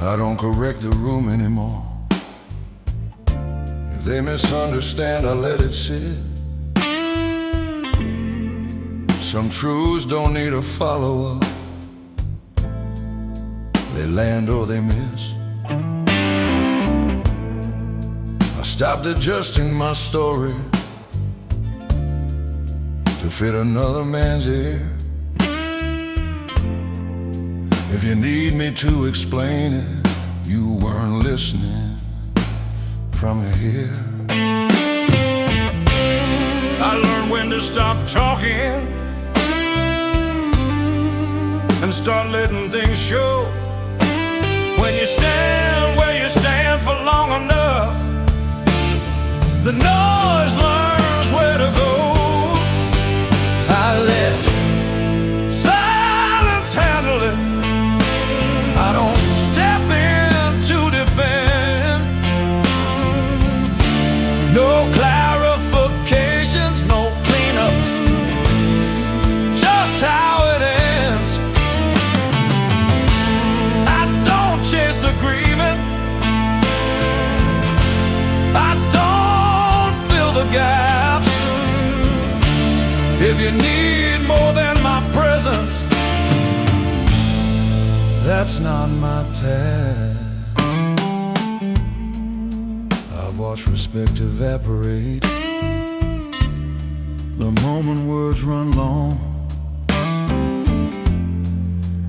I don't correct the room anymore. If they misunderstand, I let it sit. Some truths don't need a follow-up. They land or they miss. I stopped adjusting my story to fit another man's ear. If you need me to explain it, you weren't listening from here. I learned when to stop talking and start letting things show. When you stand where you stand for long enough, the noise learns where to go. I let silence handle it. I don't step in to defend. No clarifications, no cleanups, just how it ends. I don't chase agreement, I don't fill the gaps. If you need more than my presence, that's not my task. I've watched respect evaporate the moment words run long.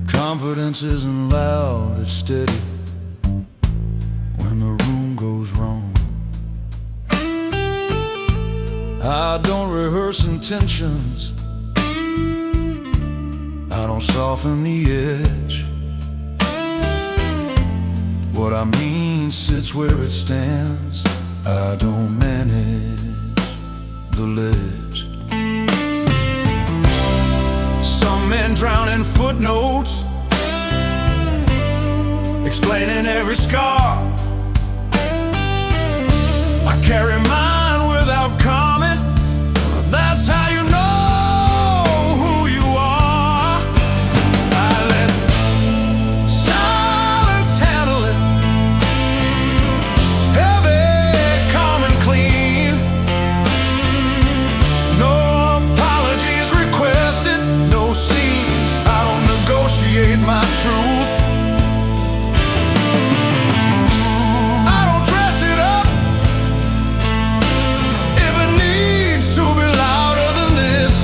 Confidence isn't loud, it's steady when the room goes wrong. I don't rehearse intentions, I don't soften the edge. What I mean sits where it stands, I don't manage the ledge. Some men drown in footnotes, explaining every scar. I carry mine without comment, that's how you know who you are. I let silence handle it, heavy, calm and clean. No apologies requested, no scenes. I don't negotiate my truth. I don't dress it up if it needs to be louder than this.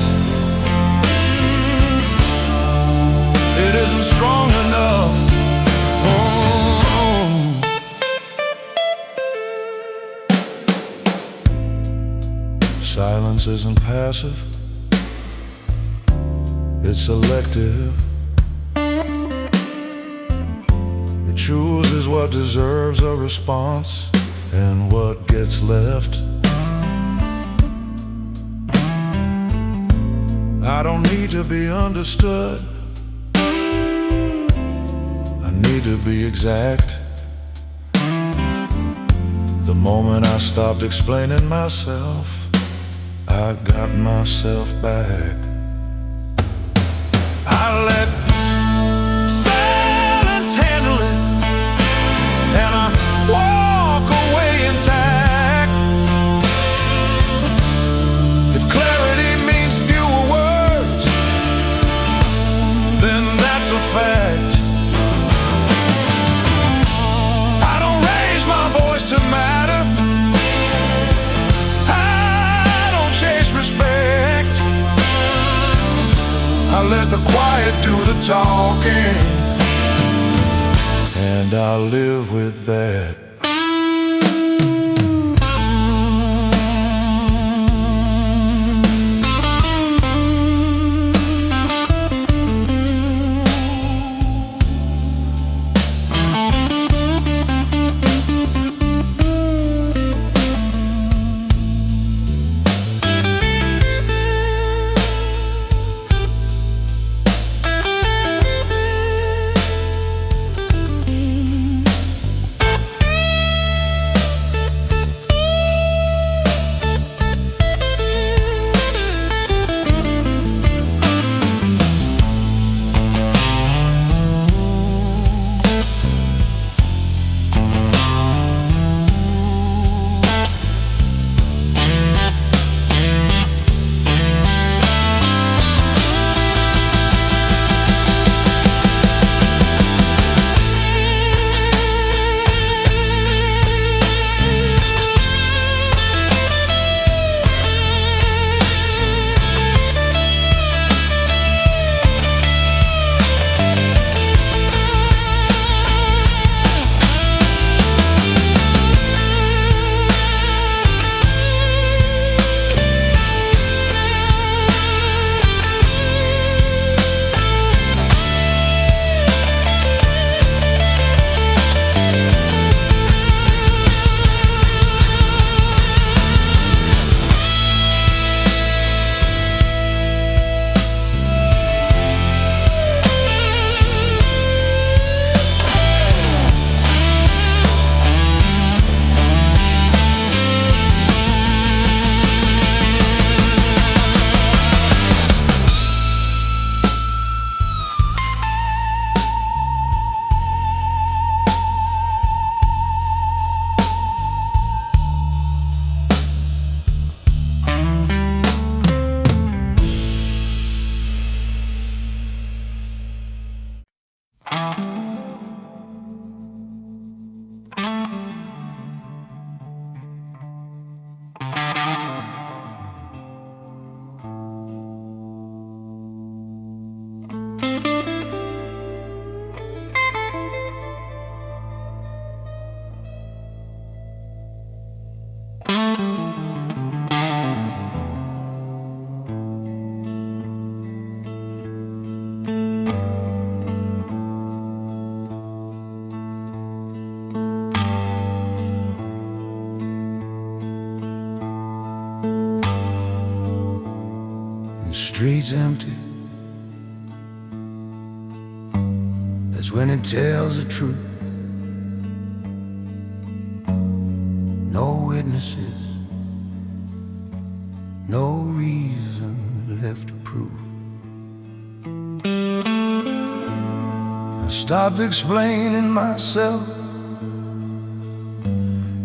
It isn't strong enough. Oh. Silence isn't passive, it's selective. It chooses what deserves a response and what gets left. I don't need to be understood, I need to be exact. The moment I stopped explaining myself, I got myself back. I let silence handle it, and I walk away intact. If clarity means fewer words, then that's a fact. I don't raise my voice to matter, I don't chase respect. I let the quiet do the talking, and I live with that. The street's empty. That's when it tells the truth. No witnesses, no reason left to prove. I stopped explaining myself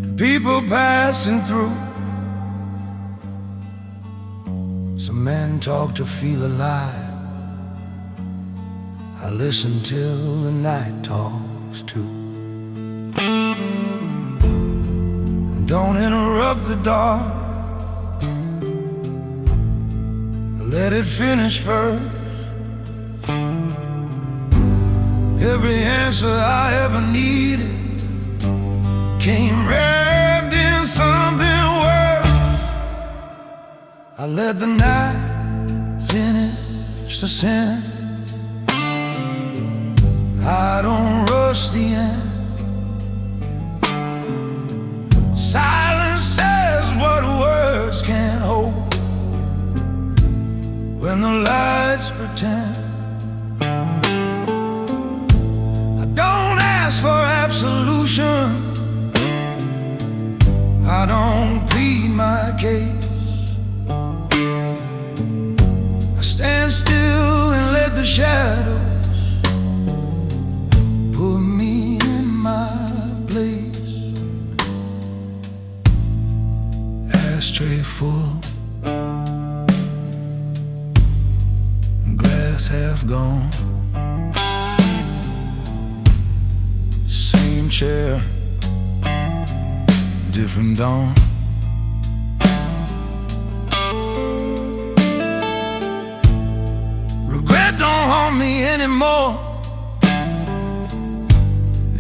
to people passing through. Some men talk to feel alive. I listen till the night talks too. And don't interrupt the dark. Let it finish first. Every answer I ever needed came wrapped in something worse. I let the night finish the sentence. I don't rush the end. Silence says what words can't hold when the lights pretend. I don't ask for absolution. I don't plead my case. I stand still and let the shadows put me in my place. Ashtray full, glass half gone. Same chair, different dawn. Regret don't haunt me anymore.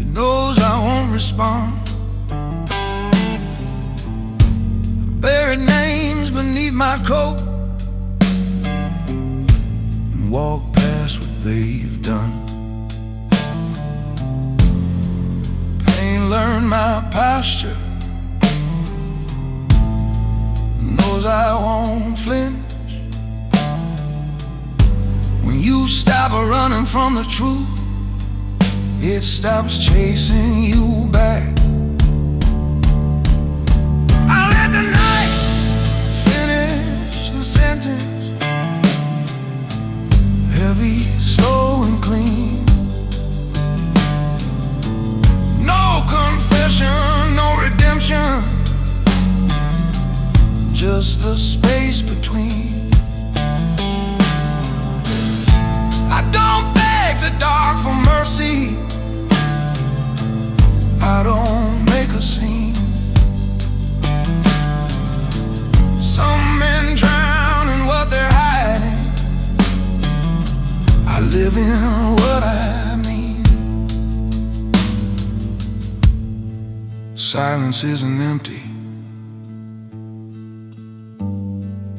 It knows I won't respond. Buried names beneath my coat and walk past what they've done. Pain learned my posture, knows I won't flinch. When you stop running from the truth, it stops chasing you back. I let the night finish the sentence. Heavy, slow and clean. No confession, no redemption, just the space between. I don't beg the dark for mercy. I don't make a scene. Some men drown in what they're hiding. I live in what I mean. Silence isn't empty.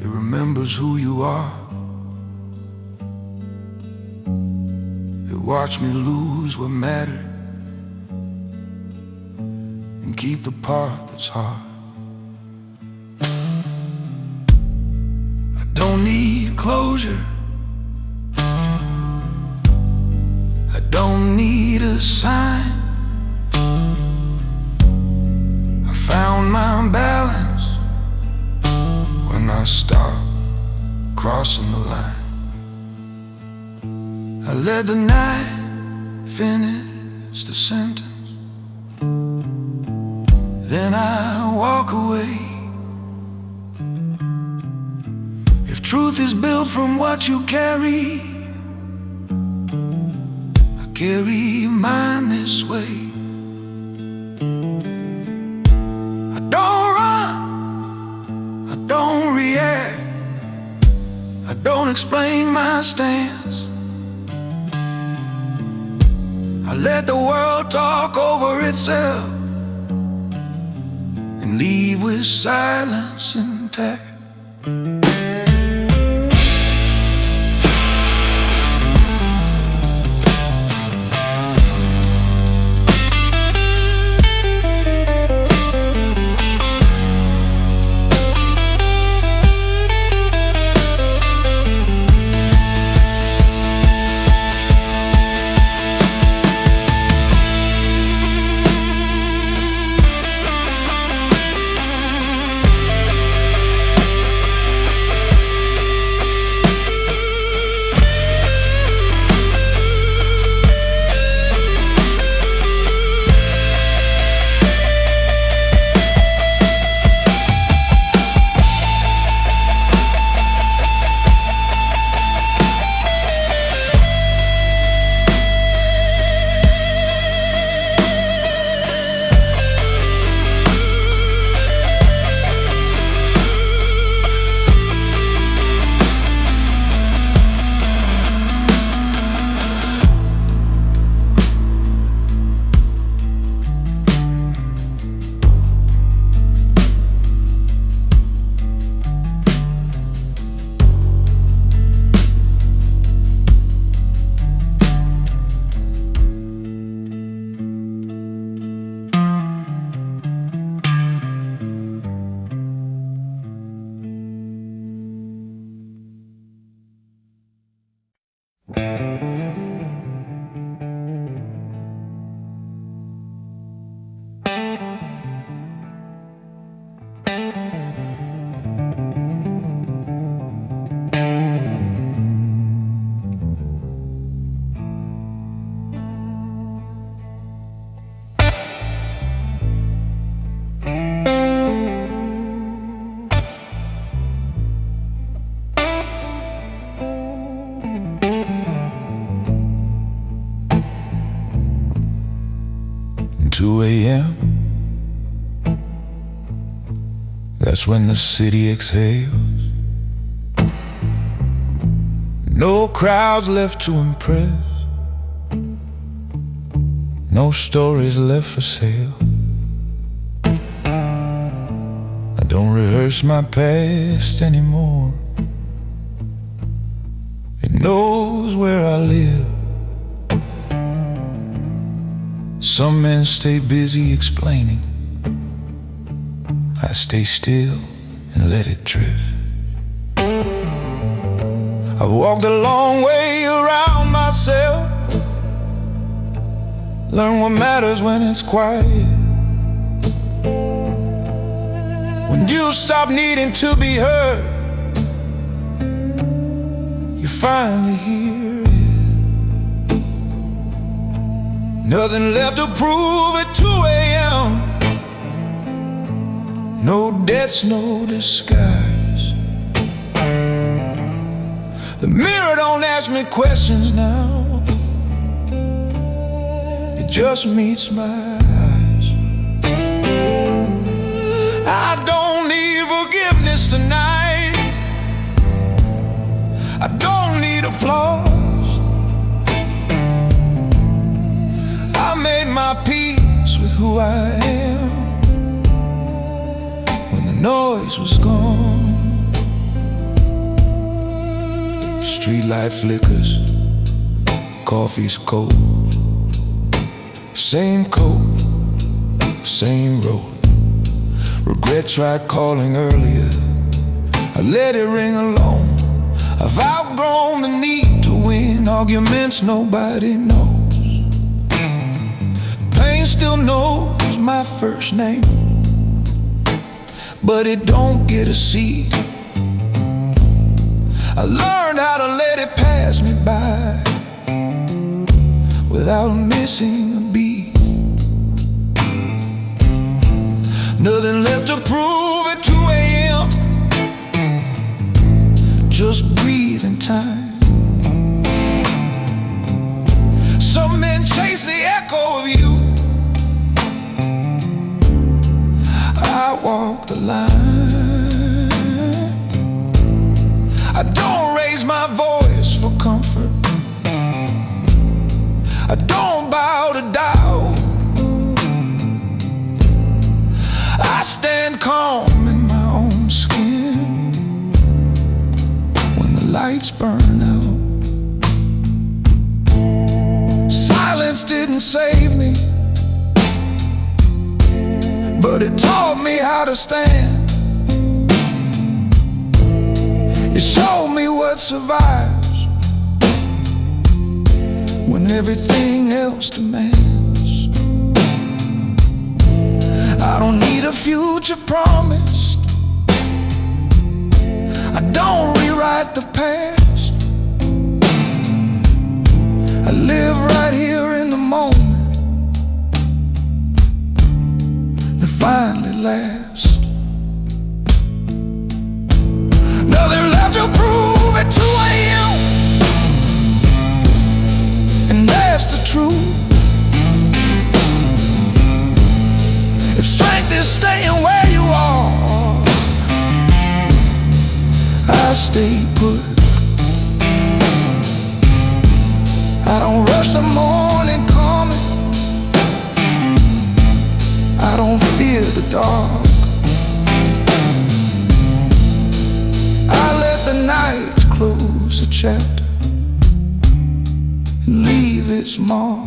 It remembers who you are. It watched me lose what mattered and keep the part that's hard. I don't need closure. I don't need a sign. I found my balance when I stopped crossing the line. I let the night finish the sentence. Then I walk away. If truth is built from what you carry, I carry your mind this way. I don't run, I don't react, I don't explain my stance. I let the world talk over itself and leave with silence intact. That's when the city exhales. No crowds left to impress, no stories left for sale. I don't rehearse my past anymore. It knows where I live. Some men stay busy explaining. I stay still and let it drift. I've walked a long way around myself, learn what matters when it's quiet. When you stop needing to be heard, you finally hear it. Nothing left to prove at 2 a.m. No debts, no disguise. The mirror don't ask me questions now, it just meets my eyes. I don't need forgiveness tonight, I don't need applause. I made my peace with who I am when the noise was gone. Streetlight flickers, coffee's cold. Same coat, same road. Regret tried calling earlier, I let it ring alone. I've outgrown the need to win arguments nobody knows. Pain still knows my first name, but it don't get a seat. I learned how to let it pass me by without missing a beat. Nothing left to prove at 2 a.m. Just breathe in time. Some men line. I don't raise my voice for comfort. I don't bow to doubt. I stand calm in my own skin when the lights burn out. Silence didn't save me, but it taught me how to stand. It showed me what survives when everything else demands. I don't need a future promised. I don't rewrite the past. I live right here in the moment that finally lasts. Nothing left to prove at 2 a.m., and that's the truth. If strength is staying where you are, I stay put. I don't rush the morning coming. I don't fear the dark. I let the night close the chapter and leave its mark.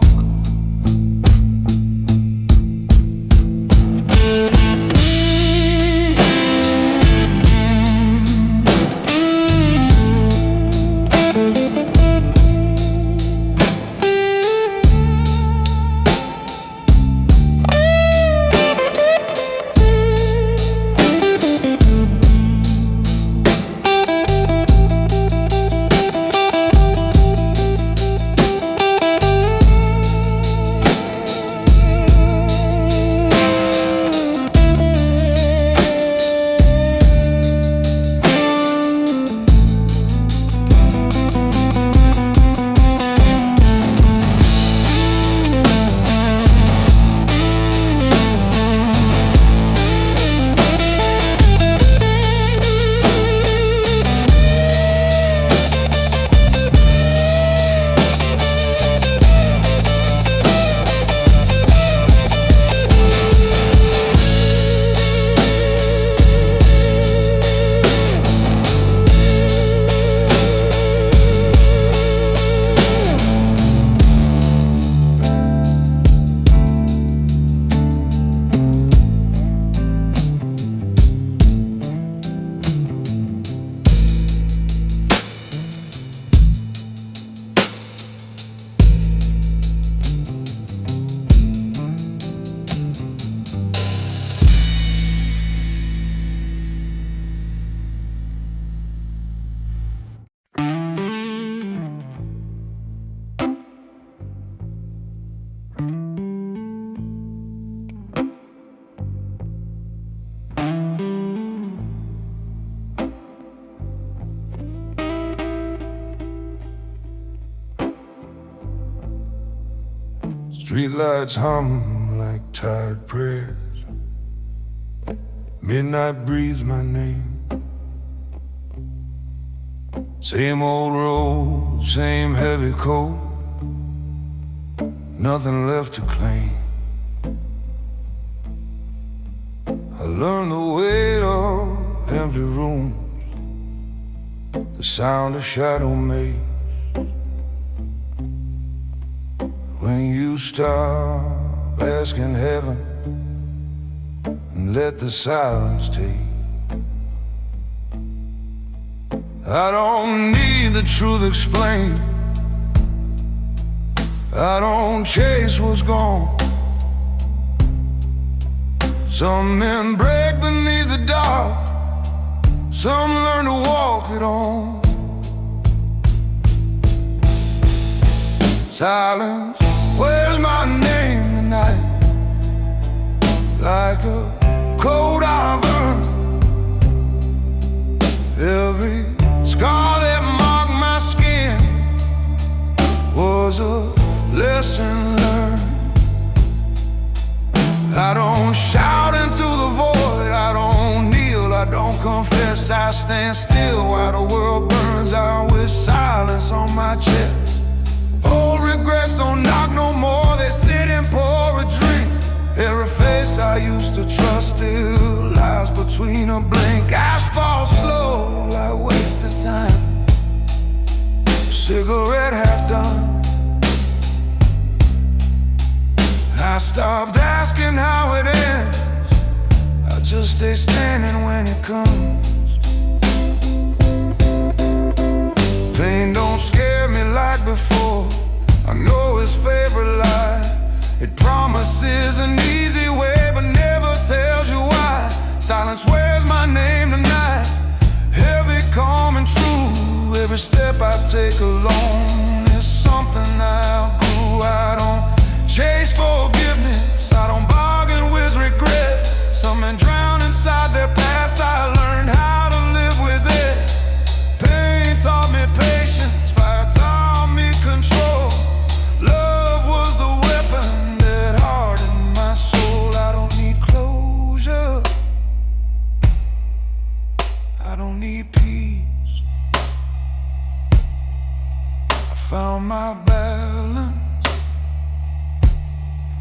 Streetlights hum like tired prayers. Midnight breathes my name. Same old road, same heavy coat. Nothing left to claim. I learned the weight of empty rooms, the sound of shadow makes. When you stop asking heaven and let the silence take. I don't need the truth explained. I don't chase what's gone. Some men break beneath the dark, some learn to walk it on. Silence wears my name tonight, like a coat I've earned. Every scar that marked my skin was a lesson learned. I don't shout into the void, I don't need I stand still while the world burns out with silence on my chest. Old regrets don't knock no more, they sit and pour a drink. Every face I used to trust still lies between a blink. Asphalt slow like wasted time, cigarette half done. I stopped asking how it ends, I just stay standing when it comes. Pain don't scare me like before, I know his favorite lie. It promises an easy way but never tells you why. Silence wears my name tonight, heavy, calm and true. Every step I take alone is something I outgrew. I don't chase forgiveness, I don't bargain with regret. Some men drown inside their past, I learned how to live with it. Pain taught me patience, fire taught me control. Love was the weapon that hardened my soul. I don't need closure, I don't need peace. I found my balance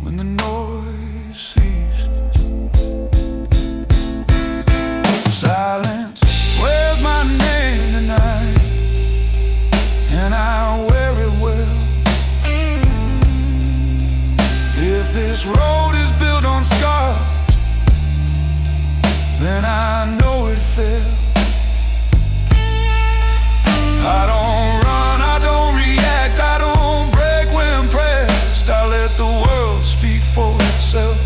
when the noise ceased. Silence wears my name tonight, and I wear it well. If this road is built on scars, then I know it failed. I don't run, I don't react, I don't break when pressed. I let the world speak for itself.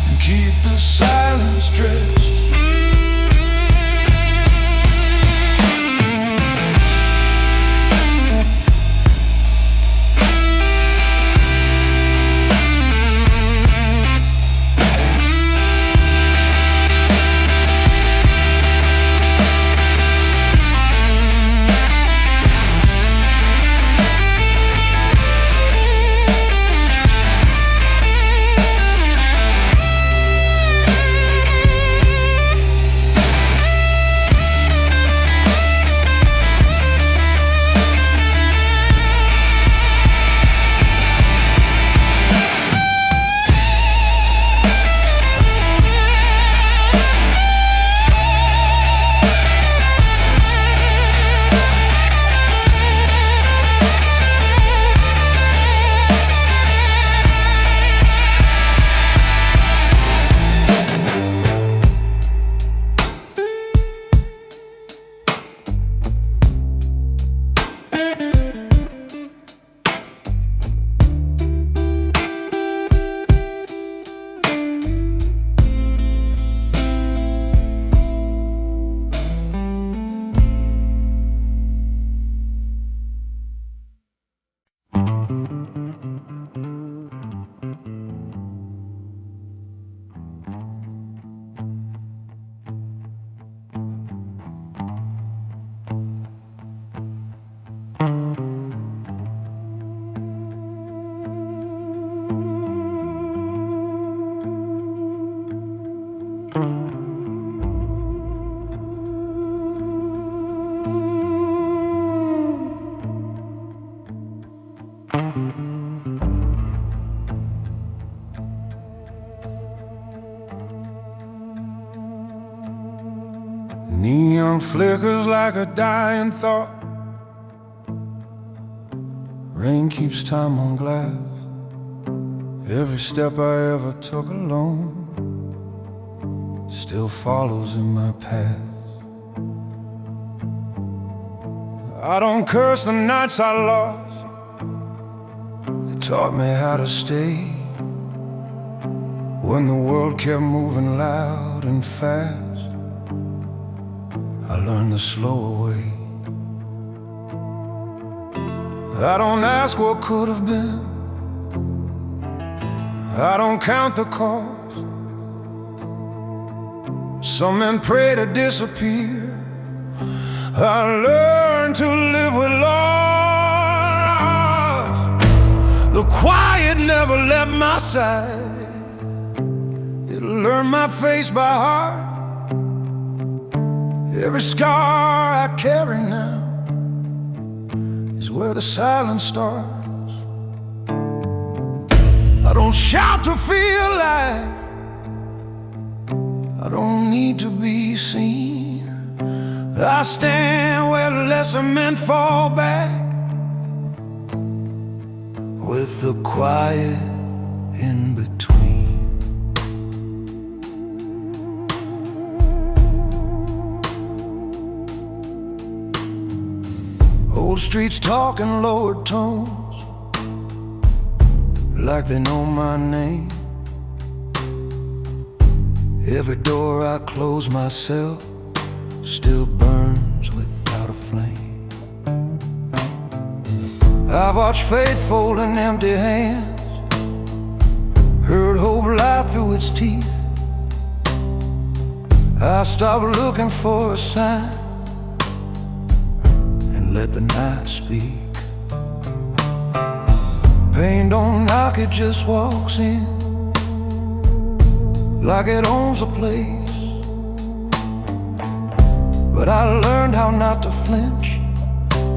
And keep the silence dressed. Neon flickers like a dying thought. Rain keeps time on glass. Every step I ever took alone still follows in my past. I don't curse the nights I lost, they taught me how to stay. When the world kept moving loud and fast, I learned the slower way. I don't ask what could have been, I don't count the cost. Some men pray to disappear, I learned to live with loss. The quiet never left my side, learned my face by heart. Every scar I carry now is where the silence starts. I don't shout to feel alive. I don't need to be seen. I stand where lesser men fall back, with the quiet in between. Old streets talking lowered tones, like they know my name. Every door I close myself still burns without a flame. I've watched faith fold in empty hands, heard hope lie through its teeth. I stopped looking for a sign and let the night speak. Pain don't knock, it just walks in, like it owns a place. But I learned how not to flinch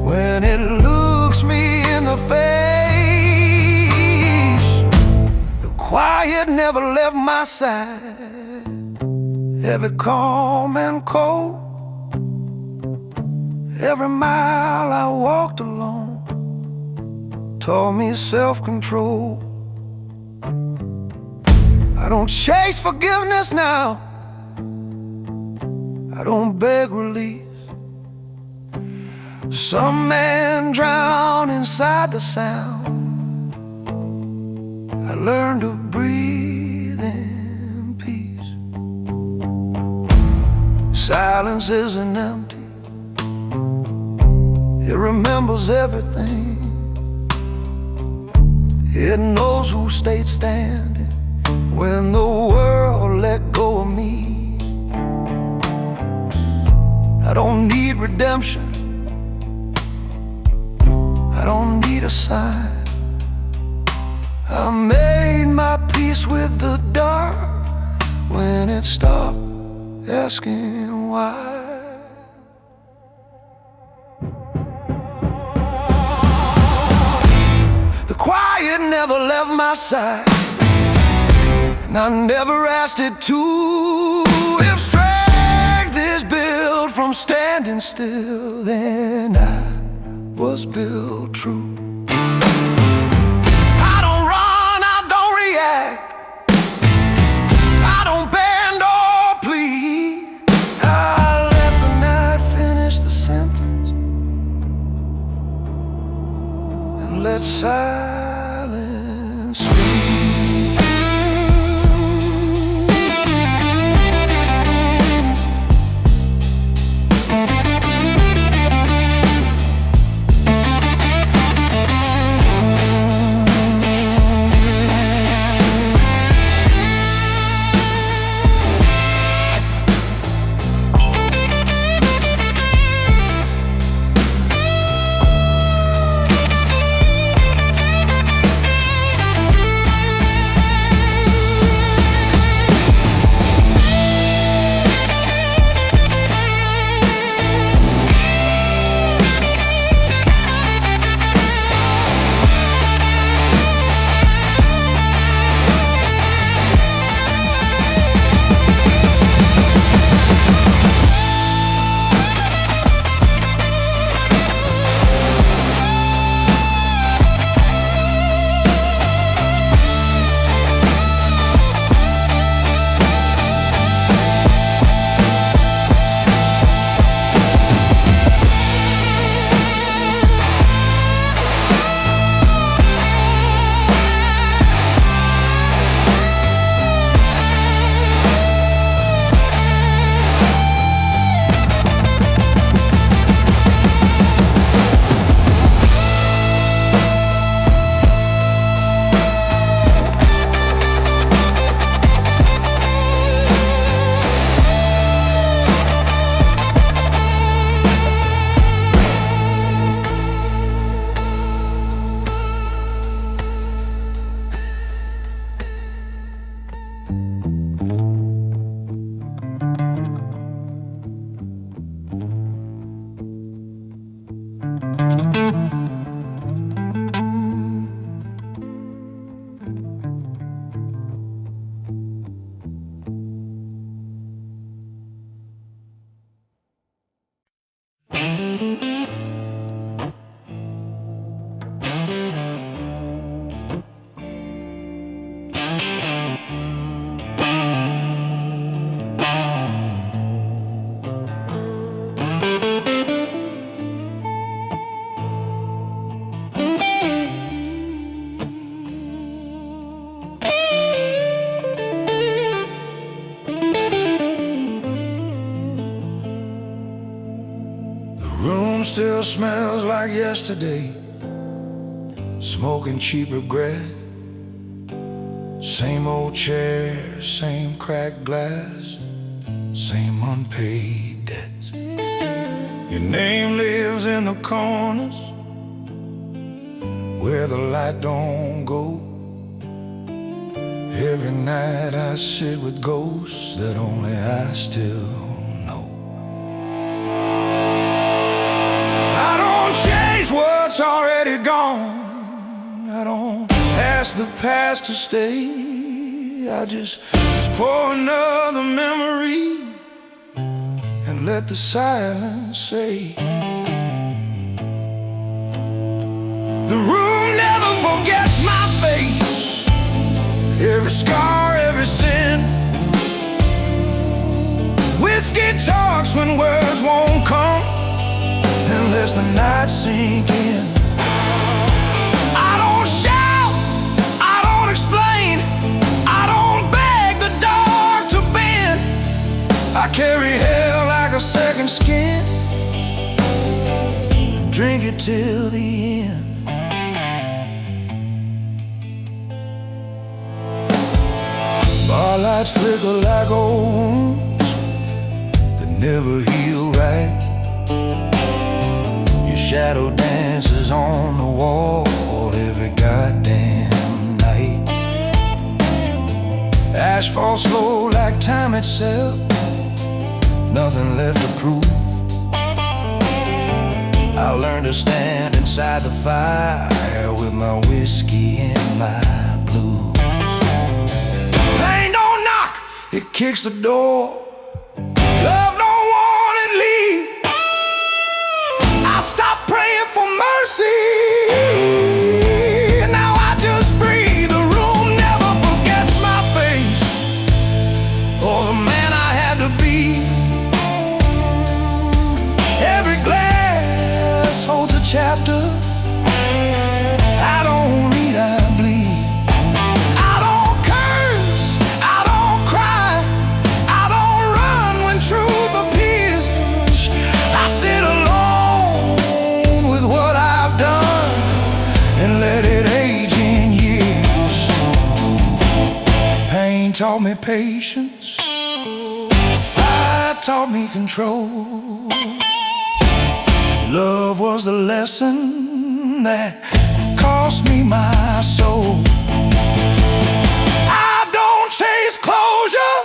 when it looks me in the face. The quiet never left my side, ever calm and cold. Every mile I walked alone taught me self-control. I don't chase forgiveness now, I don't beg release. Some men drown inside the sound. I learned to breathe in peace. Silence isn't empty, it remembers everything. It knows who stayed standing when the world let go of me. I don't need redemption, I don't need a sign. I made my peace with the dark when it stopped asking why. The quiet never left my side, and I never asked it to. If strength is built from standing still, then I was built true. I don't run, I don't react, I don't bend or plead. I let the night finish the sentence and let silence speak. still smells like yesterday, smoking cheap regret. Same old chair, same cracked glass, same unpaid debts. Your name lives in the corners where the light don't go. Every night I sit with ghosts that only I still know. I don't change what's already gone. I don't ask the past to stay. I just pour another memory and let the silence say. The room never forgets my face, every scar, every sin. Whiskey talks when words won't come unless the nights sink in. I don't shout, I don't explain, I don't beg the dark to bend. I carry hell like a second skin, drink it till the end. Bar lights flicker like old wounds that never heal right. Your shadow dances on the wall every goddamn night. Ash falls slow like time itself, nothing left to prove. I learned to stand inside the fire with my whiskey and my blues. Pain don't knock, it kicks the door. Love don't want it leave. I stopped praying for mercy. Now I just breathe. The room never forgets my face or the man I had to be. Every glass holds a chapter. I don't read, I bleed. I don't curse, I don't cry, I don't run when truth appears. I sit alone with what I've done and let it age in years. Pain taught me patience, fire taught me control. Love was the lesson that cost me my soul. I don't chase closure,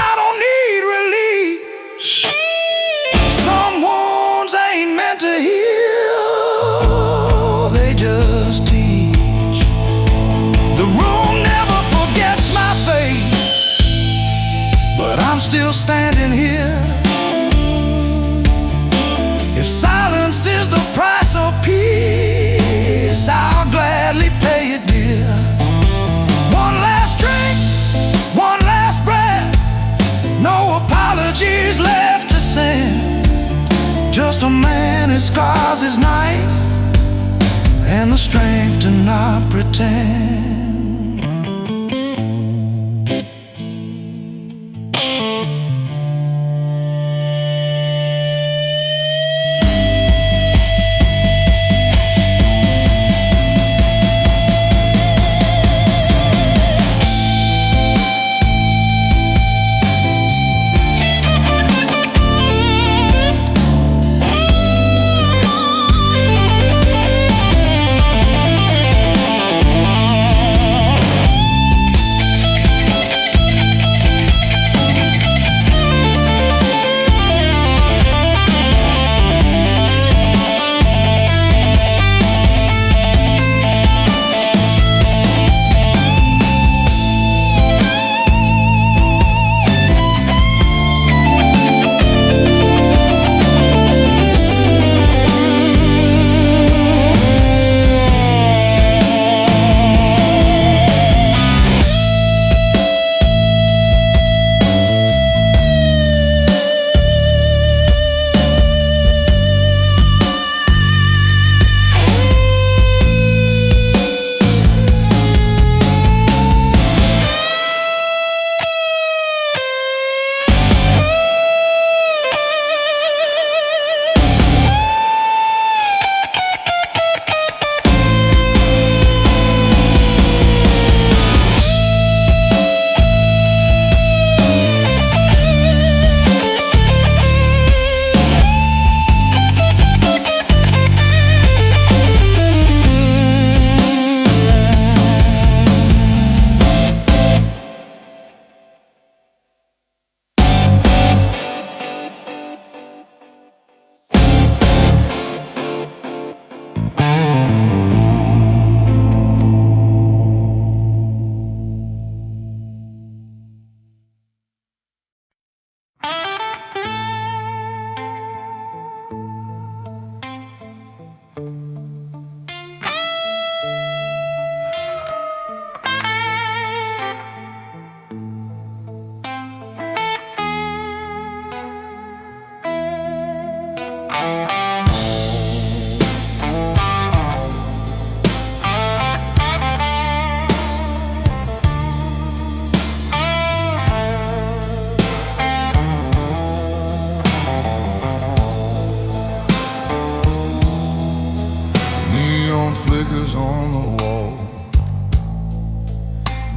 I don't need release. Some wounds ain't meant to heal, they just teach. The room never forgets my face, but I'm still standing here. If silence is the price of peace, I'll gladly pay it dear. One last drink, one last breath, no apologies left to send. Just a man who scars his night and the strength to not pretend. flickers on the wall,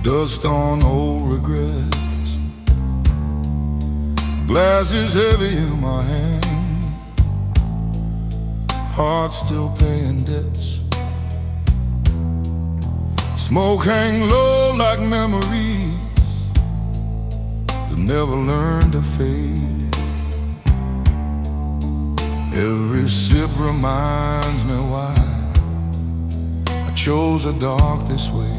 dust on old regrets. Glass is heavy in my hand, heart still paying debts. Smoke hang low like memories that never learn to fade. Every sip reminds me why I chose the dark this way.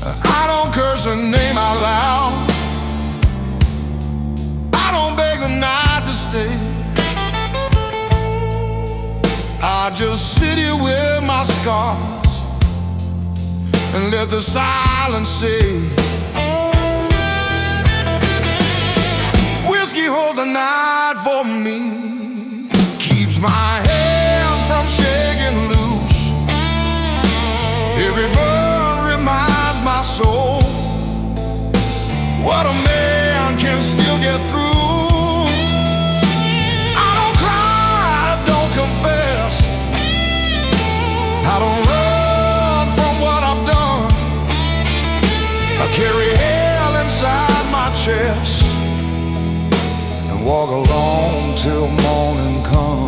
I don't curse her name out loud, I don't beg the night to stay. I just sit here with my scars and let the silence say, whiskey holds the night for me, keeps my hands from shaking loose. Every burn reminds my soul what a man can still get through. I don't cry, I don't confess, I don't run from what I've done. I carry hell inside my chest and walk alone till morning comes.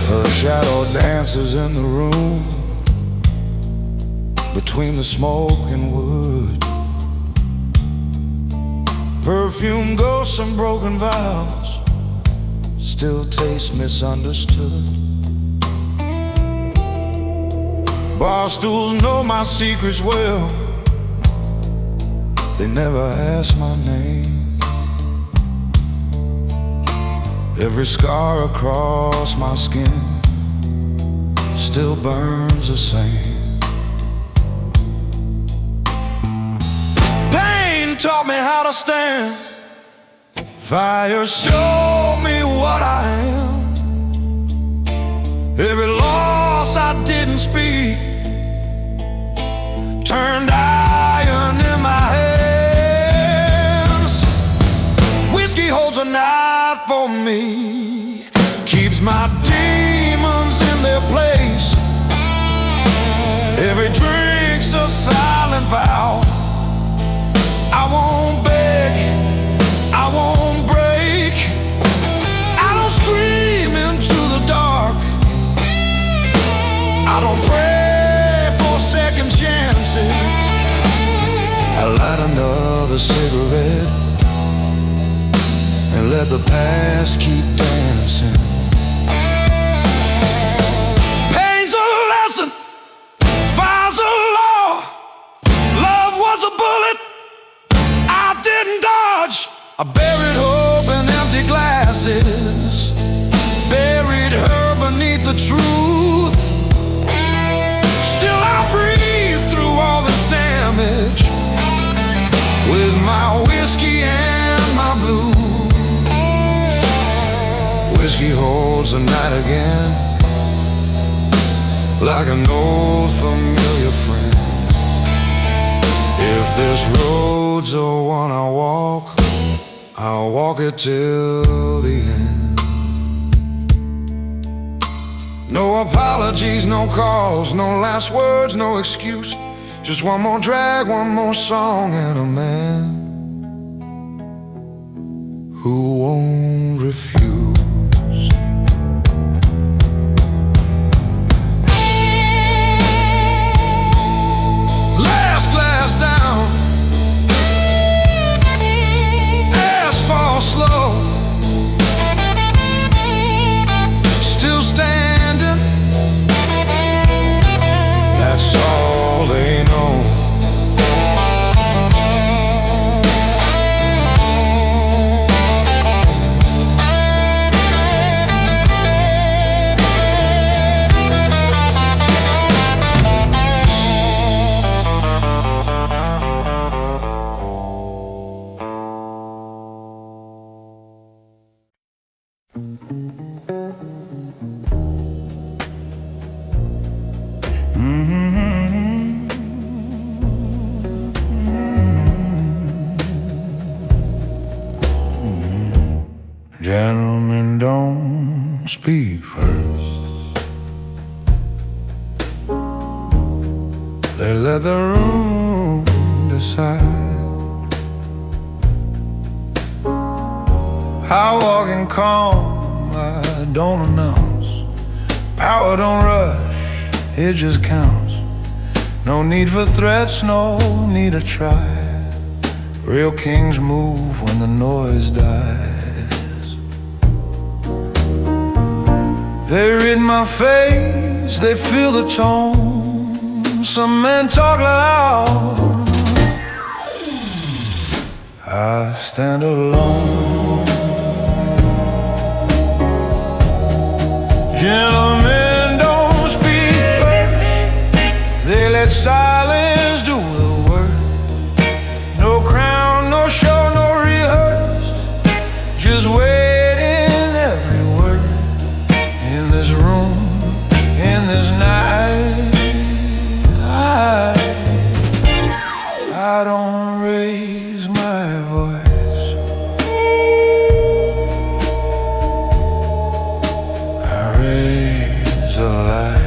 Her shadow dances in the room between the smoke and wood. Perfume, ghosts and broken vows still taste misunderstood. Bar stools know my secrets well, they never ask my name. Every scar across my skin still burns the same. Pain taught me how to stand, fire showed me what I am. Every loss I didn't speak turned iron in my hands. Whiskey holds a night for me, keeps my demons in their place. Every drink's a silent vow. I won't beg, I won't break, I don't scream into the dark, I don't pray for second chances. I light another cigarette and let the past keep dancing. Pain's a lesson, fire's a law, love was a bullet I didn't dodge. I buried hope in empty glasses, buried her beneath the truth. Still I breathe through all this damage with my whiskey and my blues. Whiskey holds the night again like an old familiar friend. If this road's the one I walk, I'll walk it till the end. No apologies, no calls, no last words, no excuse. Just one more drag, one more song, and a man who won't refuse. Last glass down, asphalt slow, still standing, that's all they know. Gentlemen don't speak first. They let the room decide. I walk in calm, I don't announce. Power don't rush, it just counts. No need for threats, no need to try. Real kings move when the noise dies. They read my face, they feel the tone. Some men talk loud, I stand alone. Gentlemen don't speak first. They let silence do the work. No crown, no show, no rehearse. Just waiting every word. In this room, in this night, I don't raise my voice. I raise a light.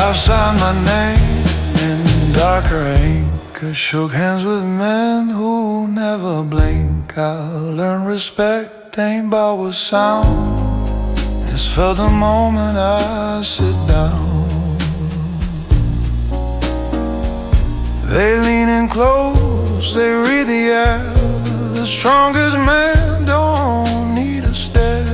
I've signed my name in darker ink. I shook hands with men who never blink. I learned respect ain't bought with sound. It's felt the moment I sit down. They lean in close, they read the air. The strongest man don't need a stare.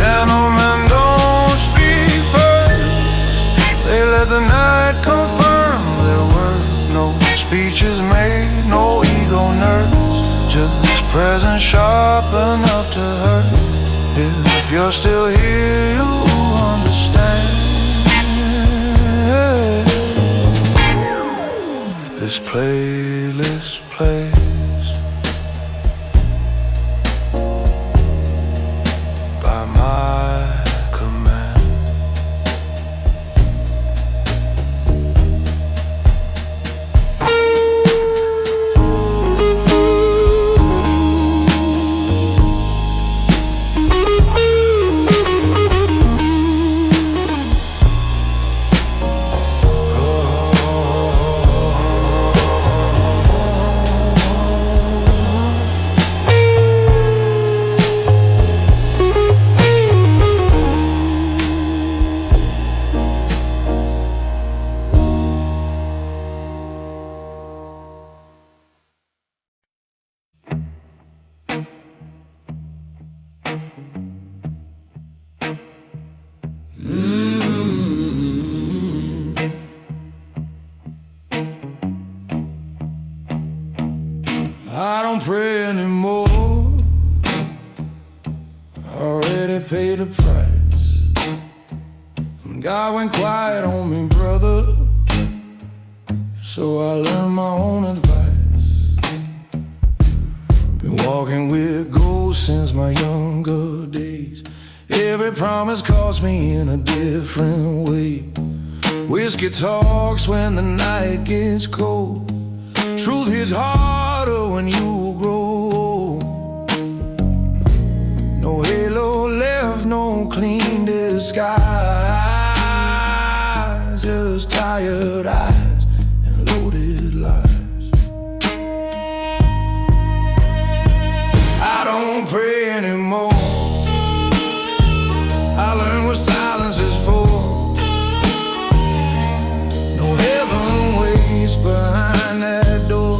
Gentlemen don't speak first. They let the night confirm their worth. No speeches made, no ego nerves. Just presence sharp enough to hurt. If you're still here, you understand. This playlist plays by my command. I don't pray anymore. Already paid the price. God went quiet on me, brother. So I learned my own advice. Been walking with ghosts since my younger days. Every promise cost me in a different way. Whiskey talks when the night gets cold. Truth hits harder when you grow old. No halo left, no clean disguise. Just tired eyes and loaded lies. I don't pray anymore. I learned what silence is for. No heaven waits behind that door.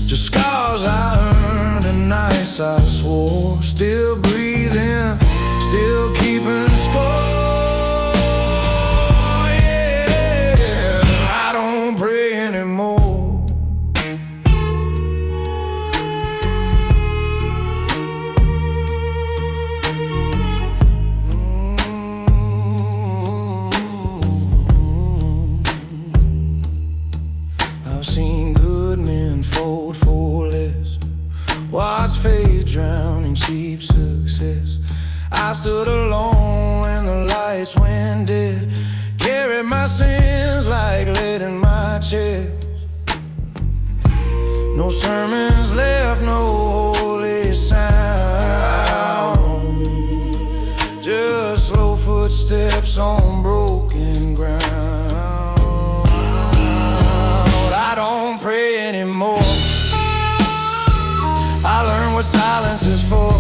Just scars I earned and nights I swore. Still breathing, still keeping score. Yeah, I don't I've seen good men fold for less, watch faith drown in cheap success. I stood alone when the lights went dead, carried my sins like lead in my chest. No sermons left, no holy sound, just slow footsteps on broken ground. I don't pray anymore, I learned what silence is for.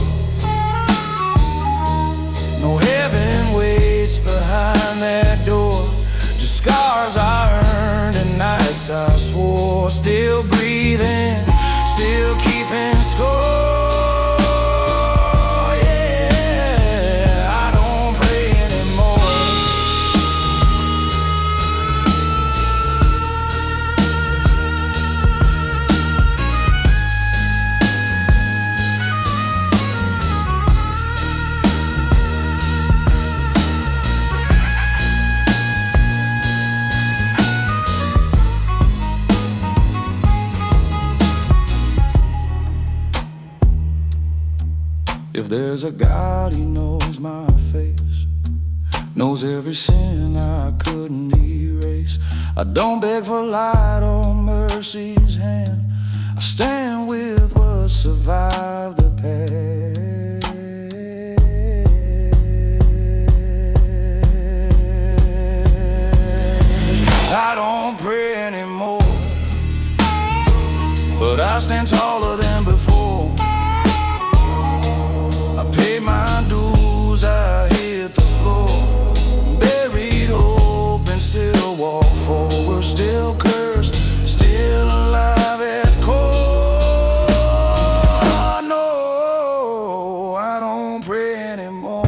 No heaven waits behind that door, just scars I earned and nights I swore. Still breathing, still keeping score. Yeah, I don't pray anymore. If there's a God, He knows my face, knows every sin I couldn't erase. I don't beg for light or mercy's hand, I stand with what survived the past. I don't pray anymore, but I stand taller than before. Pay my dues, I hit the floor, buried hope and still walk forward. Still cursed, still alive at core. No, I don't pray anymore.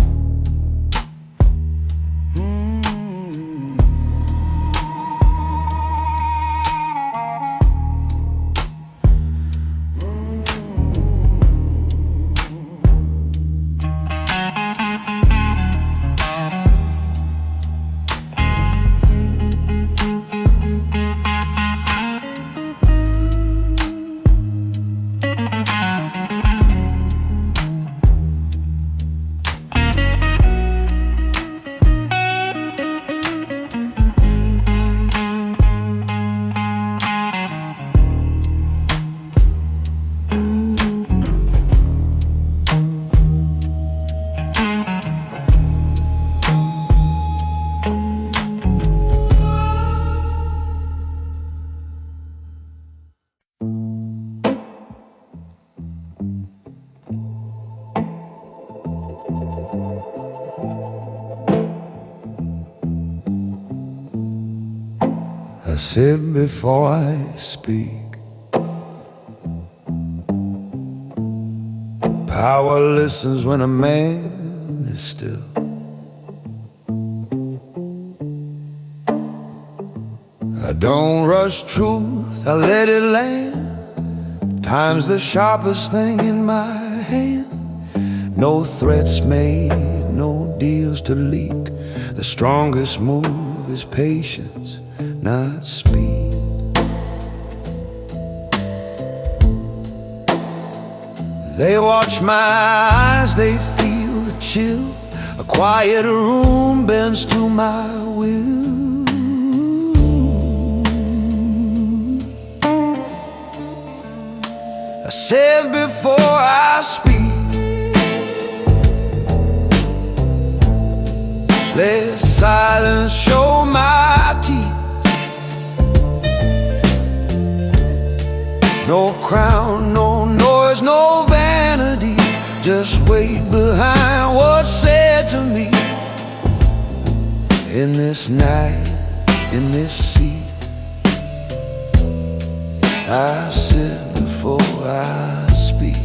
I sit before I speak, power listens when a man is still. I don't rush truth, I let it land. Time's the sharpest thing in my hand. No threats made, no deals to leak. The strongest move is patience, not speed. They watch my eyes, they feel the chill. A quiet room bends to my will. I said before I speak, let silence show my teeth. No crown, no noise, no vanity, just wait behind what's said to me. In this night, in this seat, I sit before I speak.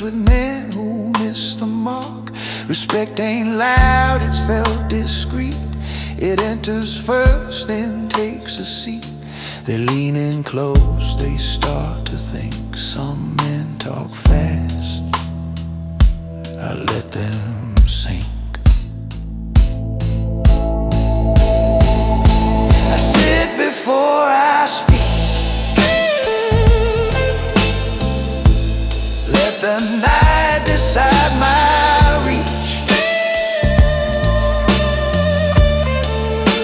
with men who miss the mark. Respect ain't loud, it's felt discreet. It enters first, then takes a seat. They're leaning close, they start to think. Some men talk fast, I let them sink. I sit before I speak. Let the night decide my reach.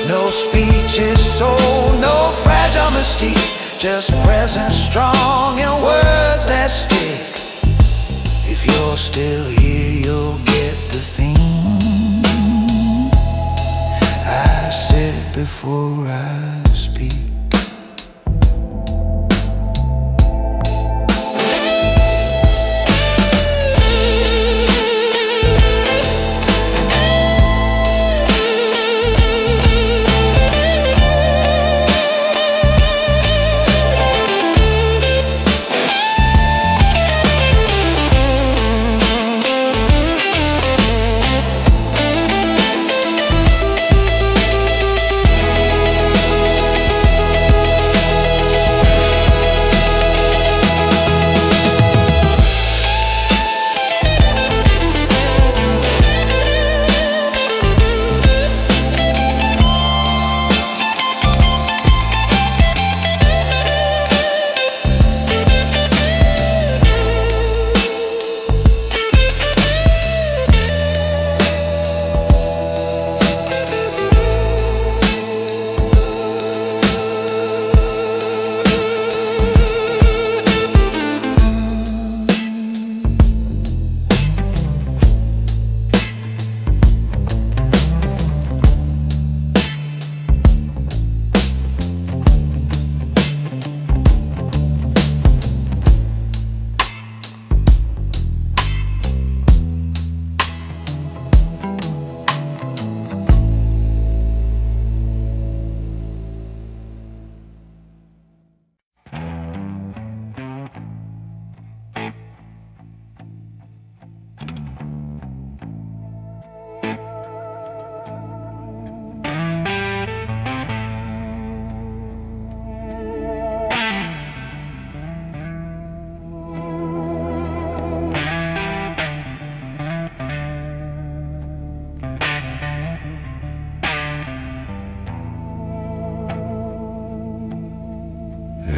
No speech is sold, no fragile mystique. Just presence strong and words that stick. If you're still here, you'll get the theme. I sit before I speak.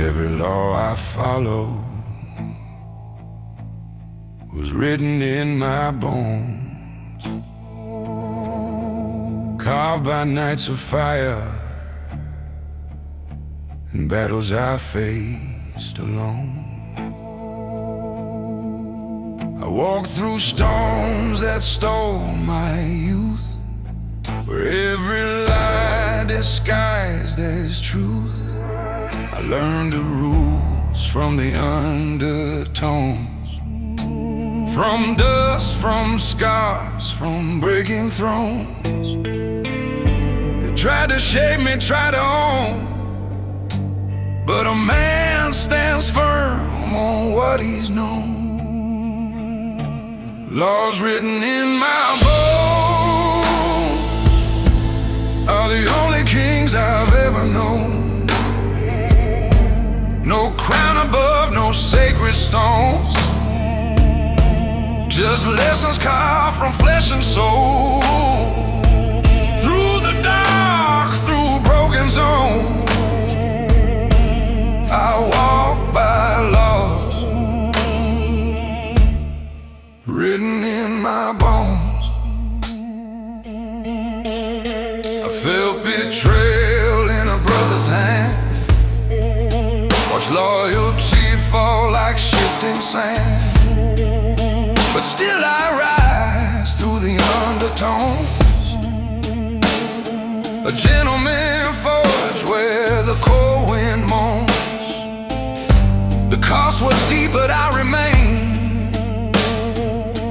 Every law I follow was written in my bones, carved by nights of fire and battles I faced alone. I walked through storms that stole my youth, where every lie disguised as truth. I learned the rules from the undertones, from dust, from scars, from breaking thrones. They tried to shape me, tried to own, but a man stands firm on what he's known. Laws written in my bones are the only kings I've ever known. No crown above, no sacred stones, just lessons carved from flesh and soul. Through the dark, through broken zones, I walk by laws written in my bones. I felt betrayal in a brother's hand, watch loyalty fall like shifting sand, but still I rise through the undertones. A gentleman forged where the cold wind moans. The cost was deep, but I remain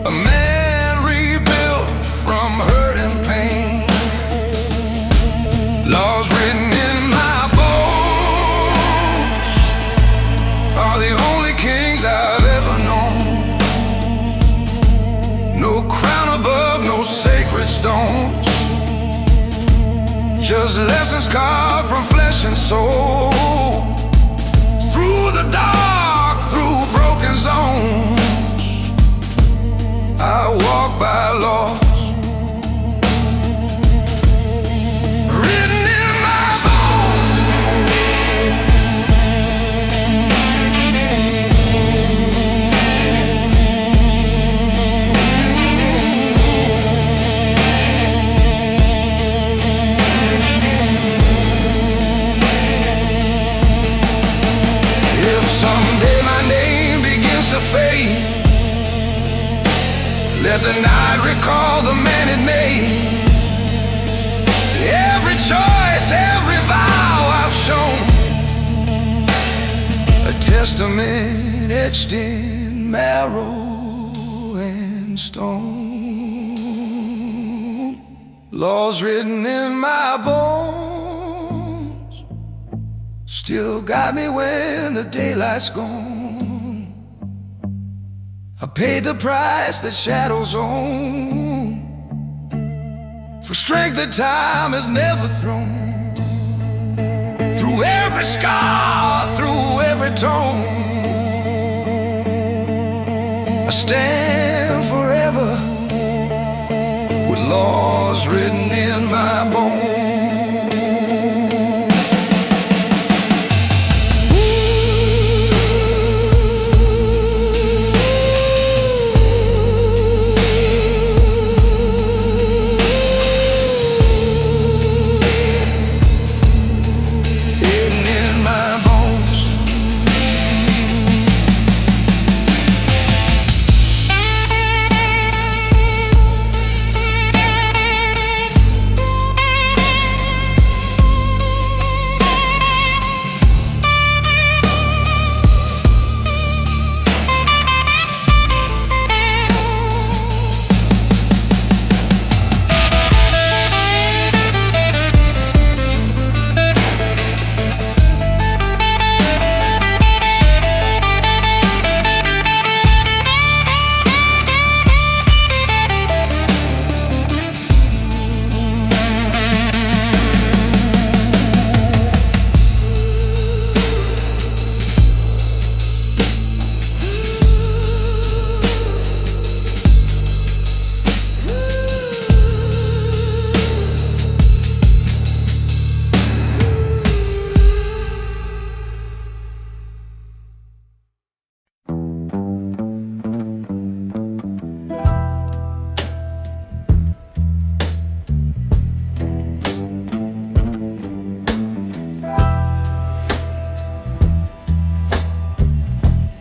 a man rebuilt from hurt and pain. Laws written in my bones are the only kings I've ever known. stones, just lessons carved from flesh and soul. Through the dark, through broken zones, I walk by laws written in my bones. If someday my name begins to fade, let the night recall the man it made. Every choice, every vow I've shown, a testament etched in marrow and stone. Laws written in my bones still guide me when the daylight's gone. I paid the price that shadows own, for strength that time has never thrown. Through every scar, through every tone, I stand forever with laws written in my bones.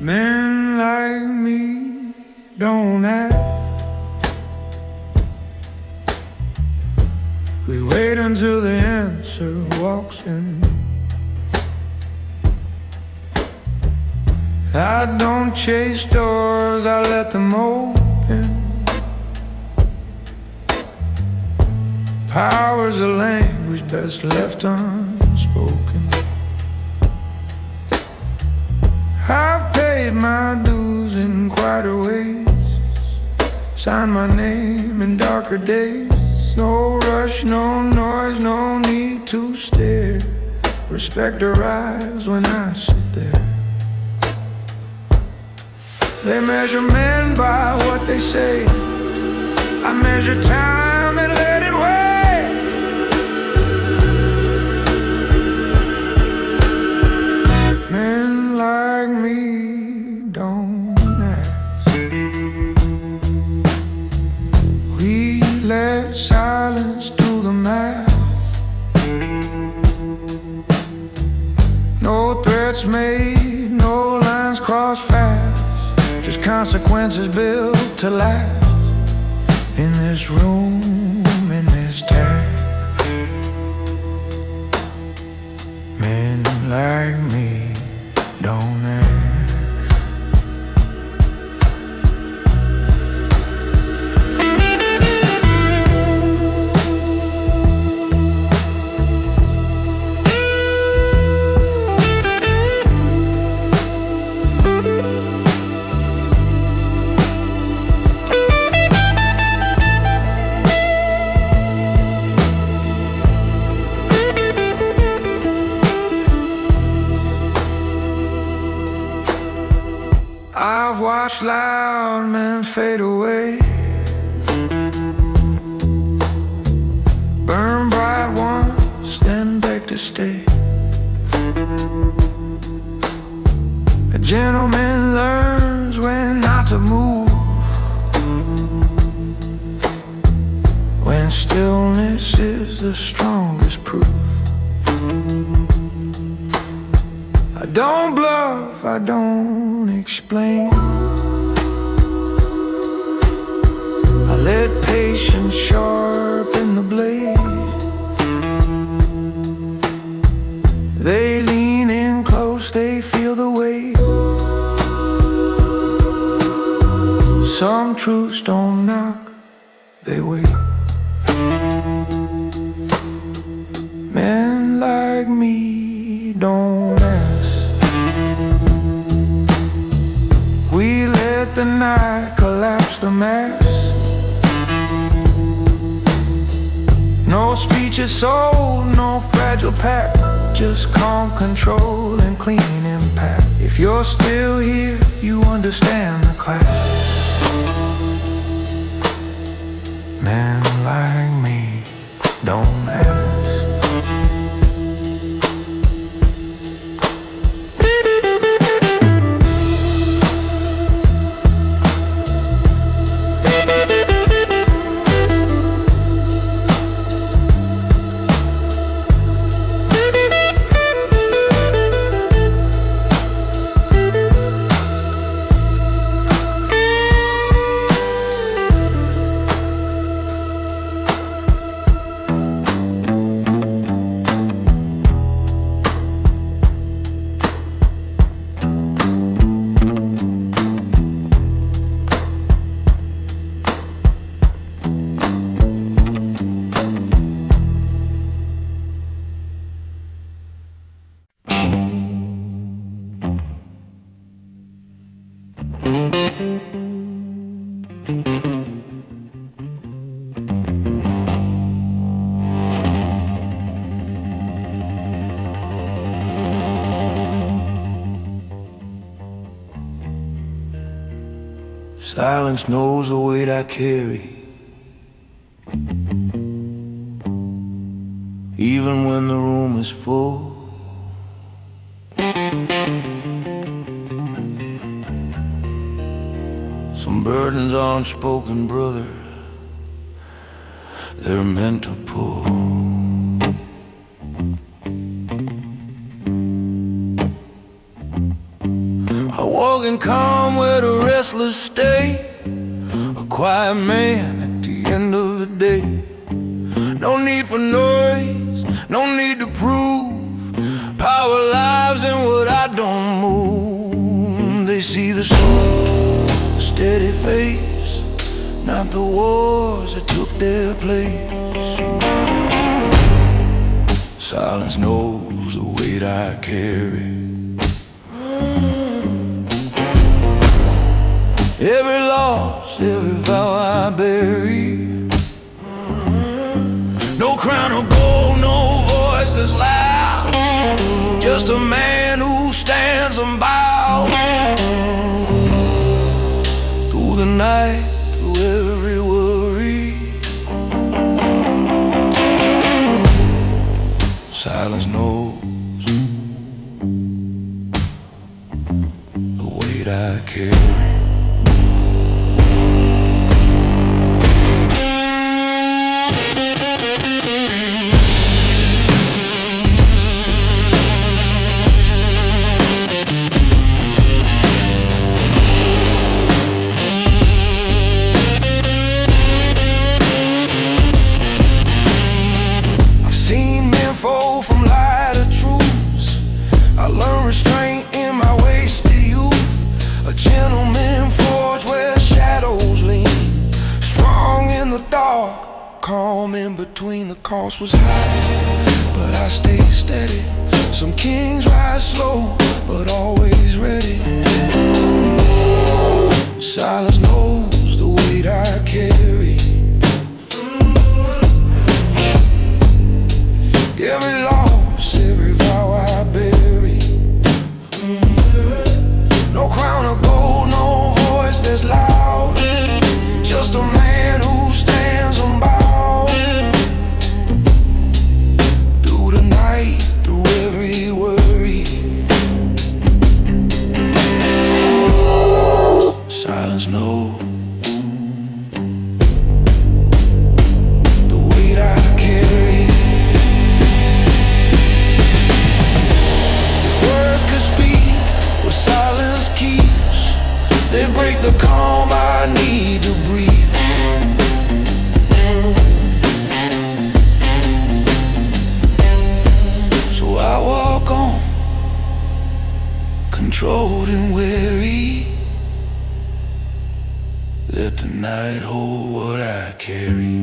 Men like me don't act. We wait until the answer walks in. I don't chase doors, I let them open. Power's a language best left unspoken. I've paid my dues in quieter ways, signed my name in darker days. No rush, no noise, no need to stare. Respect arrives when I sit there. They measure men by what they say. I measure time and let it weigh. Men like me don't ask. We let silence do the math. No threats made, no lines crossed fast, just consequences built to last. In this room, in this town, men like me don't ask. watch loud men fade away. Burn bright once, then beg to stay. A gentleman learns when not to move, when stillness is the strongest proof. I don't bluff, I don't explain. I let patience sharpen the blade. They lean in close, they feel the weight. Some truths don't knock, they wait. Men like me don't ask. We let the night collapse the mass. No speech is sold, no fragile pact, just calm control and clean impact. If you're still here, you understand the class. Men like me don't ask. Silence knows the weight I carry, even when the room is full. Some burdens aren't spoken, brother, they're meant to pull. I walk in calm where the restless stay, a quiet man at the end of the day. No need for noise, no need to prove. Power lives in what I don't move. They see the soul, the steady face, not the wars that took their place. Silence knows the weight I carry. Every loss, every vow I bury. No crown of gold, no voice that's loud, just a man who stands and bows. Through the night, through every worry, silence knows the weight I carry. From lie to truths, I learned restraint in my wasted youth. A gentleman forged where shadows lean, strong in the dark, calm in between. The cost was high, but I stayed steady. Some kings rise slow, but always ready. Silence knows the weight I carry. Every loss, every vow I bury. No crown of gold, no voice might hold what I carry.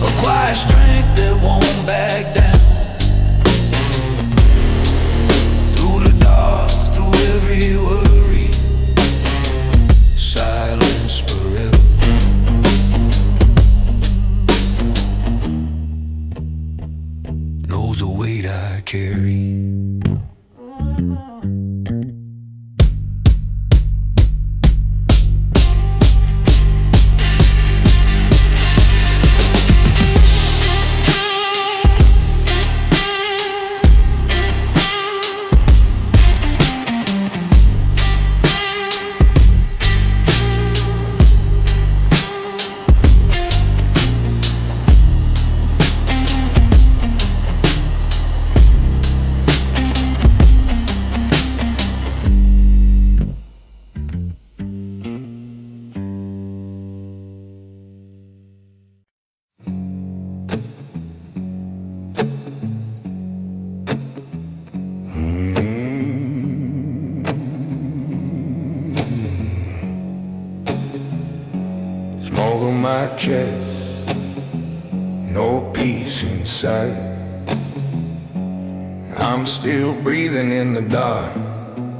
Acquire strength that won't back down. Through the dark, through every worry, silence forever. Knows the weight I carry. Smoke on my chest, no peace inside. I'm still breathing in the dark,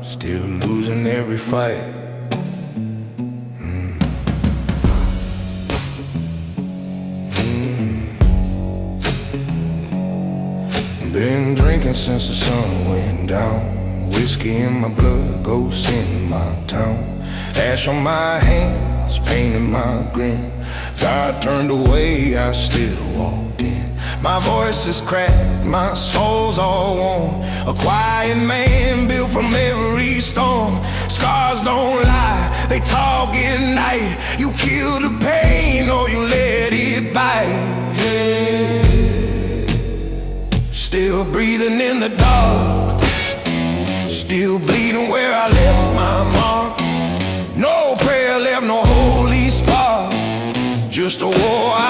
still losing every fight. Been drinking since the sun went down. Whiskey in my blood, ghosts in my town. Ash on my hands, pain in my grin. God turned away, I still walked in. My voice is cracked, my soul's all worn. A quiet man built from every storm. Scars don't lie, they talk at night. You kill the pain or you let it bite. Still breathing in the dark, still bleeding where I left my mark. No prayer left, no holy spark, just a war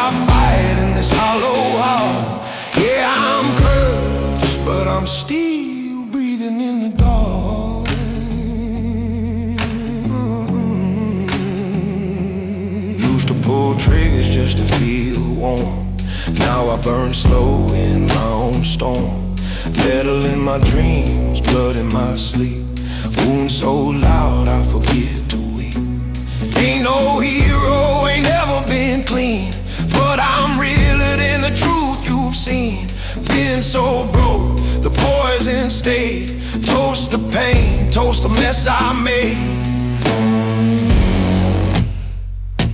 I fight in this hollow heart. Yeah, I'm cursed, but I'm still breathing in the dark. Used to pull triggers just to feel warm. Now I burn slow in my own storm. Metal in my dreams, blood in my sleep. Wounds so loud I forget to weep. Ain't no hero, ain't never been clean, but I'm realer than the truth you've seen. Been so broke, the poison stayed. Toast the pain, toast the mess I made.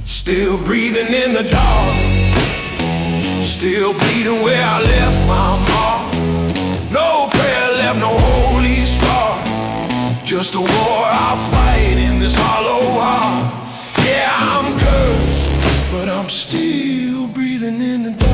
Still breathing in the dark, still bleeding where I left my mark. No prayer left, no holy spark, just a war I fight in this hollow heart. Yeah, I'm cursed, but I'm still breathing in the dark.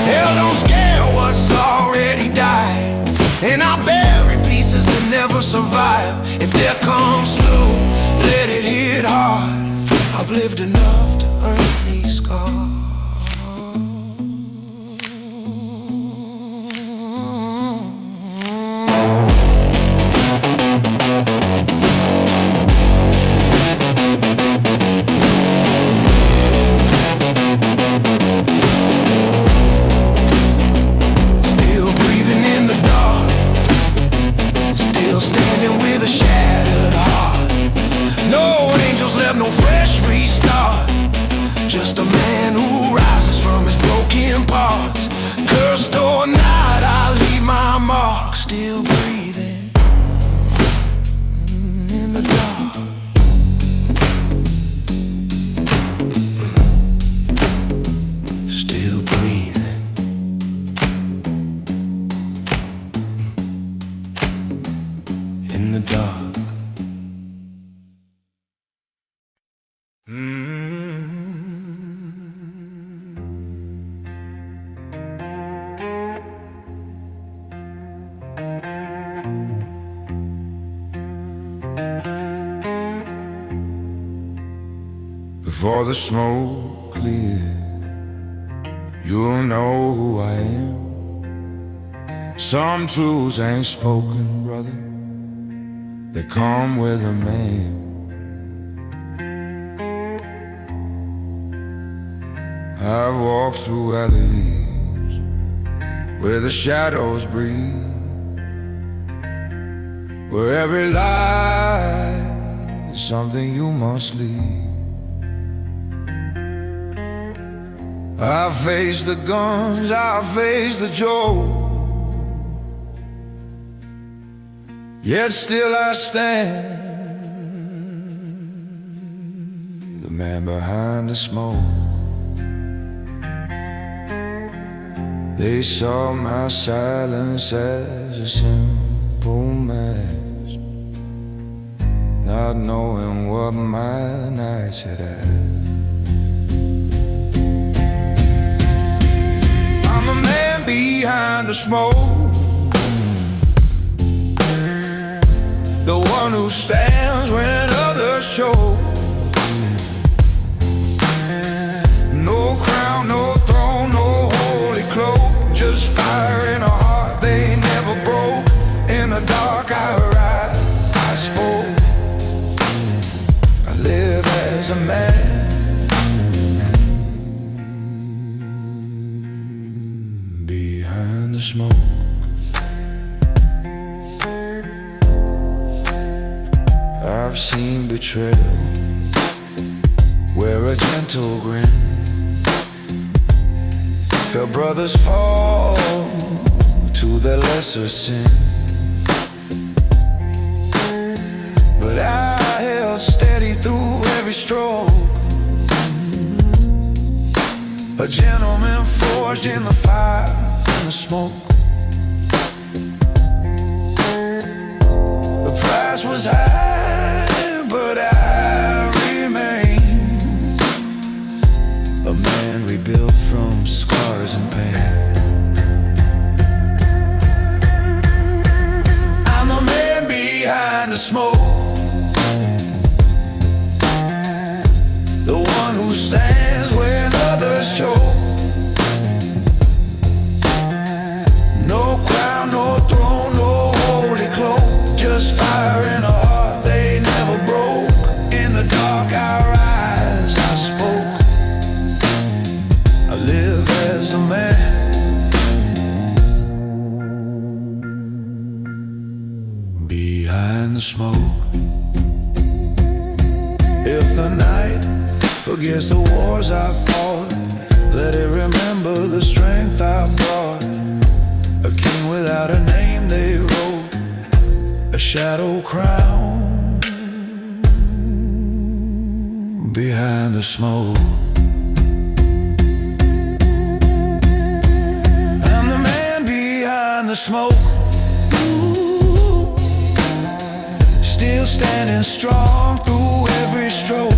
Hell don't scare what's already died, and I bury pieces that never survive. If death comes slow, let it hit hard. I've lived enough to earn these scars. still breathing in the dark. Still breathing in the dark. Before the smoke clears, you'll know who I am. Some truths ain't spoken, brother, they come with a man. I've walked through alleys where the shadows breathe, where every lie is something you must leave. I face the guns, I face the joke, yet still I stand, the man behind the smoke. They saw my silence as a simple mask, not knowing what my nights had had. I'm a man behind the smoke, the one who stands when others choke. No crown, no throne, no holy cloak, just fire in a heart they never broke. In the dark I arrived, I spoke, I live as a man behind the smoke. I've seen betrayal, wear a gentle grin, felt brothers fall to their lesser sin. But I held steady through every stroke, a gentleman forged in the fire and the smoke. The price was high, but I remained a man rebuilt from scars and pain. I'm the man behind the smoke, the one who stands when others choke. No crown, no throne, no holy cloak, just fire in a heart they never broke. In the dark I rise, I spoke, I live as a man behind the smoke. If the night forgets the wars I fought, let it remember the strength I brought. A king without a name they wrote, a shadow crown behind the smoke. I'm the man behind the smoke, still standing strong through every stroke.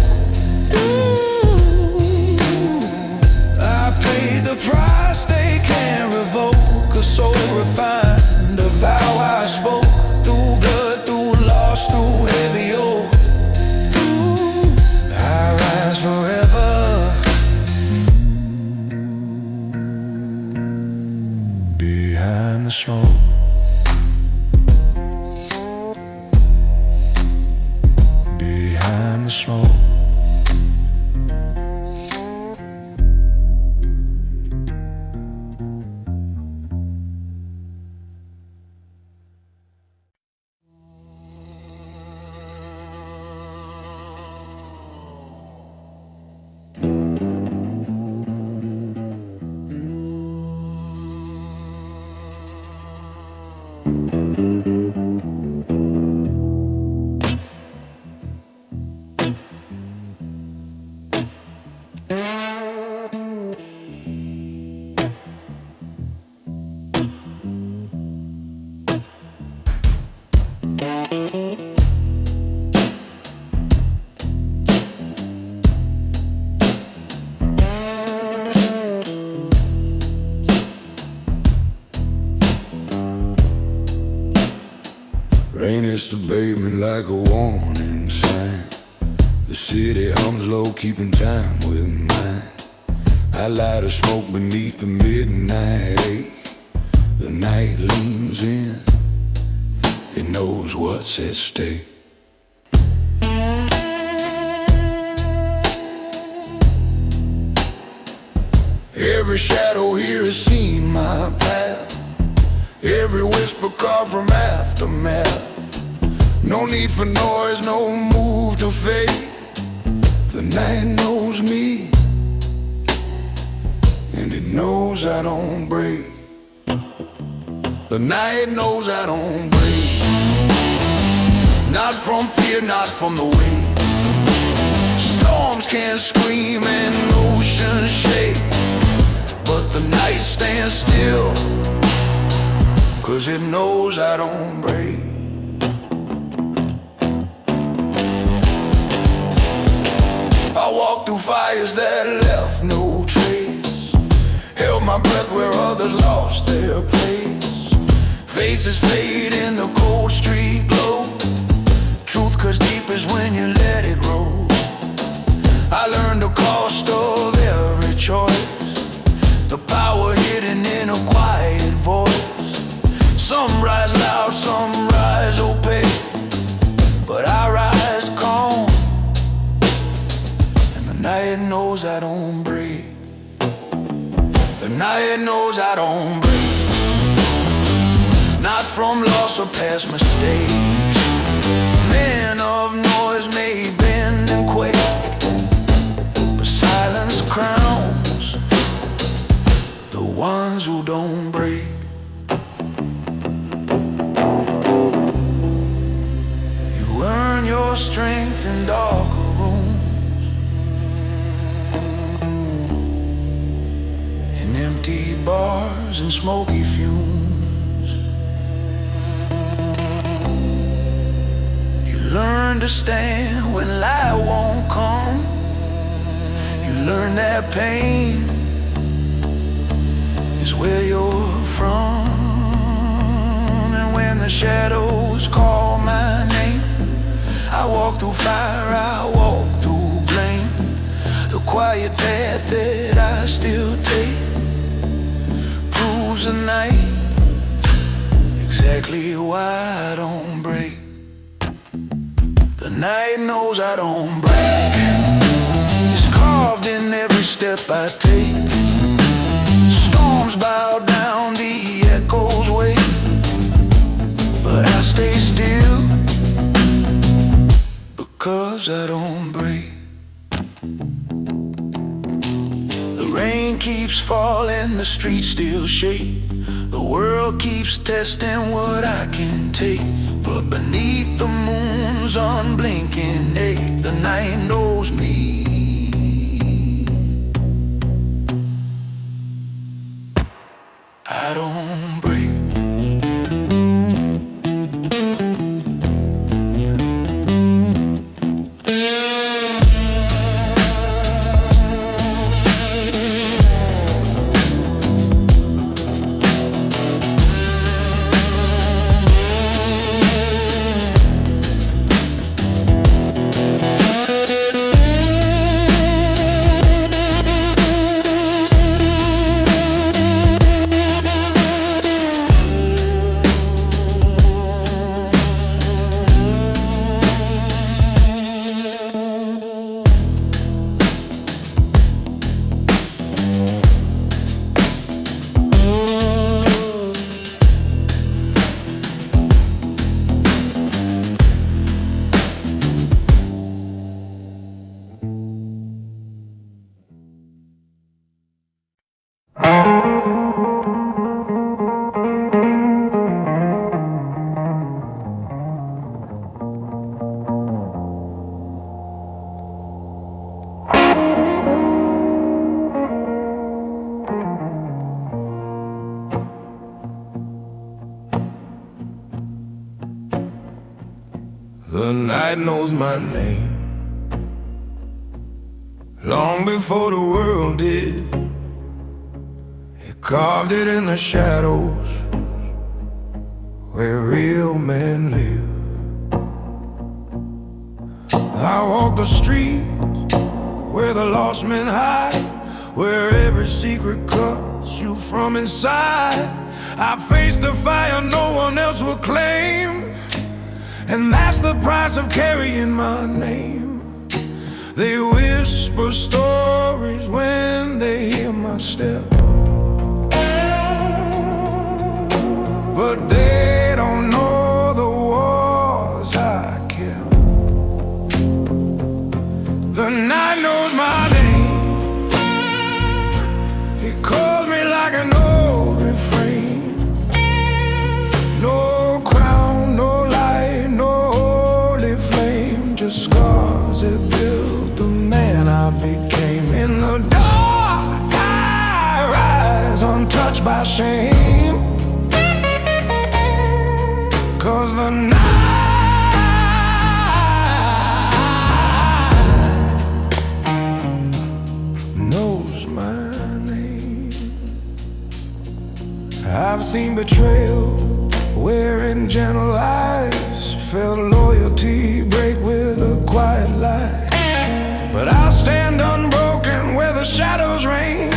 I paid the price they can't revoke, a soul refined, a vow I spoke, through blood, through loss, through heavy oak. I rise forever behind the smoke. Behind the smoke. Rain hits the pavement like a warning sign. The city hums low, keeping time with mine. I light a smoke beneath the midnight ache. The night leans in, it knows what's at stake. Every shadow here has seen my path. Every whisper carved from aftermath. No need for noise, no move to fade. The night knows me, and it knows I don't break. The night knows I don't break. Not from fear, not from the wind. Storms can scream and oceans shake, but the night stands still, 'cause it knows I don't break. I walked through fires that left no trace, held my breath where others lost their place. Faces fade in the cold street glow. Truth cuts deepest when you let it roll. I learned the cost of every choice, the power hidden in a quiet voice. Some rise loud, some rise opaque, but I rise calm, and the night knows I don't break. The night knows I don't break. Not from loss or past mistakes. Men of noise may bend and quake, but silence crowns the ones who don't break. You earn your strength in darker rooms, in empty bars and smoky fumes. You learn to stand when light won't come. You learn that pain is where you're from. And when the shadows call my name, I walk through fire, I walk through blame. The quiet path that I still take proves the night exactly why I don't break. The night knows I don't break. It's carved in every step I take. Storms bow down, the echoes wait, but I stay still, because I don't break. The rain keeps falling, the streets still shake. The world keeps testing what I can take, but beneath the moon's unblinking ache, the night knows me. I don't break. The night knows my name, long before the world did. It carved it in the shadows where real men live. I walk the street where the lost men hide, where every secret calls you from inside. I face the fire no one else will claim, and that's the price of carrying my name. They whisper stories when they hear my step, but they don't know the wars I kept. The night knows my name. It calls me like an old refrain. No crown, no light, no holy flame, just scars that built the man I became. In the dark I rise, untouched by shame, 'cause the night knows my name. I've seen betrayal wearing gentle eyes, felt loyalty break with a quiet lie. But I'll stand unbroken where the shadows reign,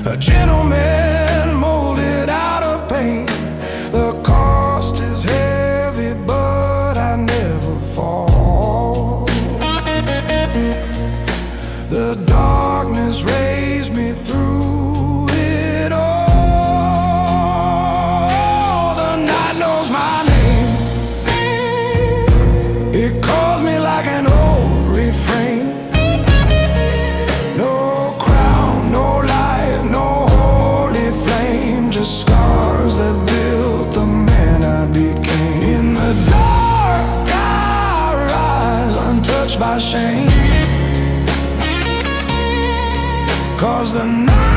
a gentleman molded out of pain. The cost is heavy, but I never fall. The darkness raised me through it all. The night knows my name. It calls me like an old refrain. No crown, no light, no holy flame, just scars that built the man I became. In the dark I rise, untouched by shame, 'cause the night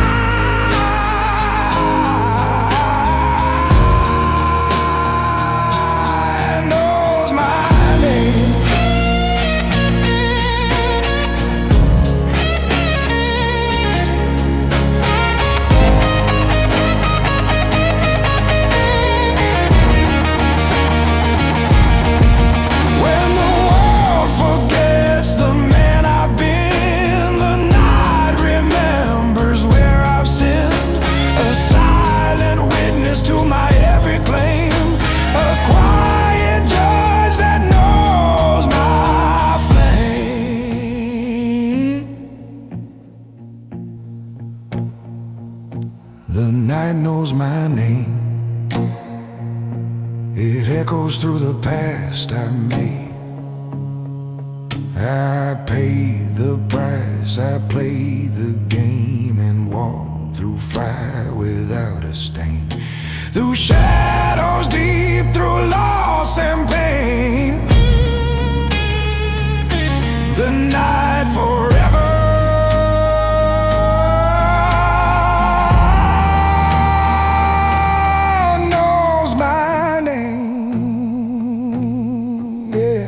knows my name. When the world forgets the man I've been, the night remembers where I've sinned. A silent witness to my every claim, a quiet judge that knows my flame. The night knows my name. It echoes through the past I made. I paid the price, I played the game, and walked through fire without a stain. Through shadows deep, through loss and pain. The night forever knows my name. Yeah.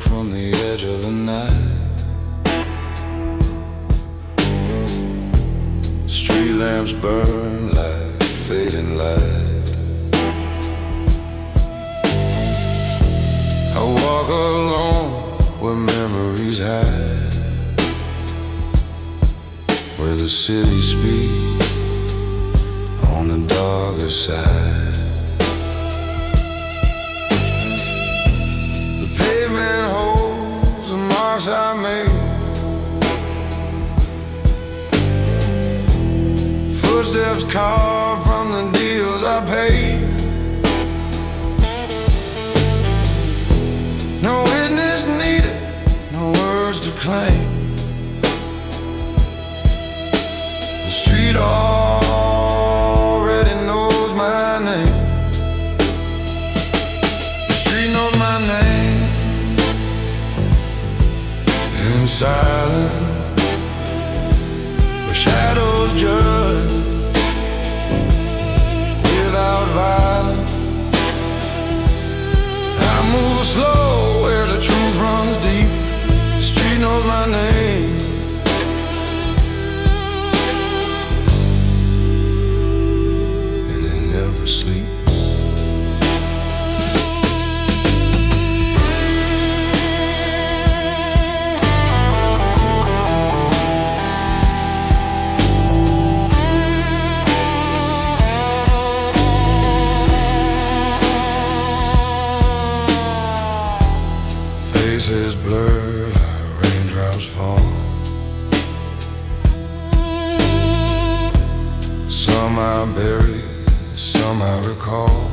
from the edge of the night. Street lamps burn like fading light. I walk alone where memories hide, where the city speaks on the darker side. The pavement holds the marks I made, footsteps carved from the deals I paid. No witness needed, no words to claim. The street already knows my name. The street knows my name. In silence, where shadows judge without violence, I move slow where the truth runs deep. The street knows my name. And it never sleeps. Faces blur like raindrops fall. Some I bury, some I recall.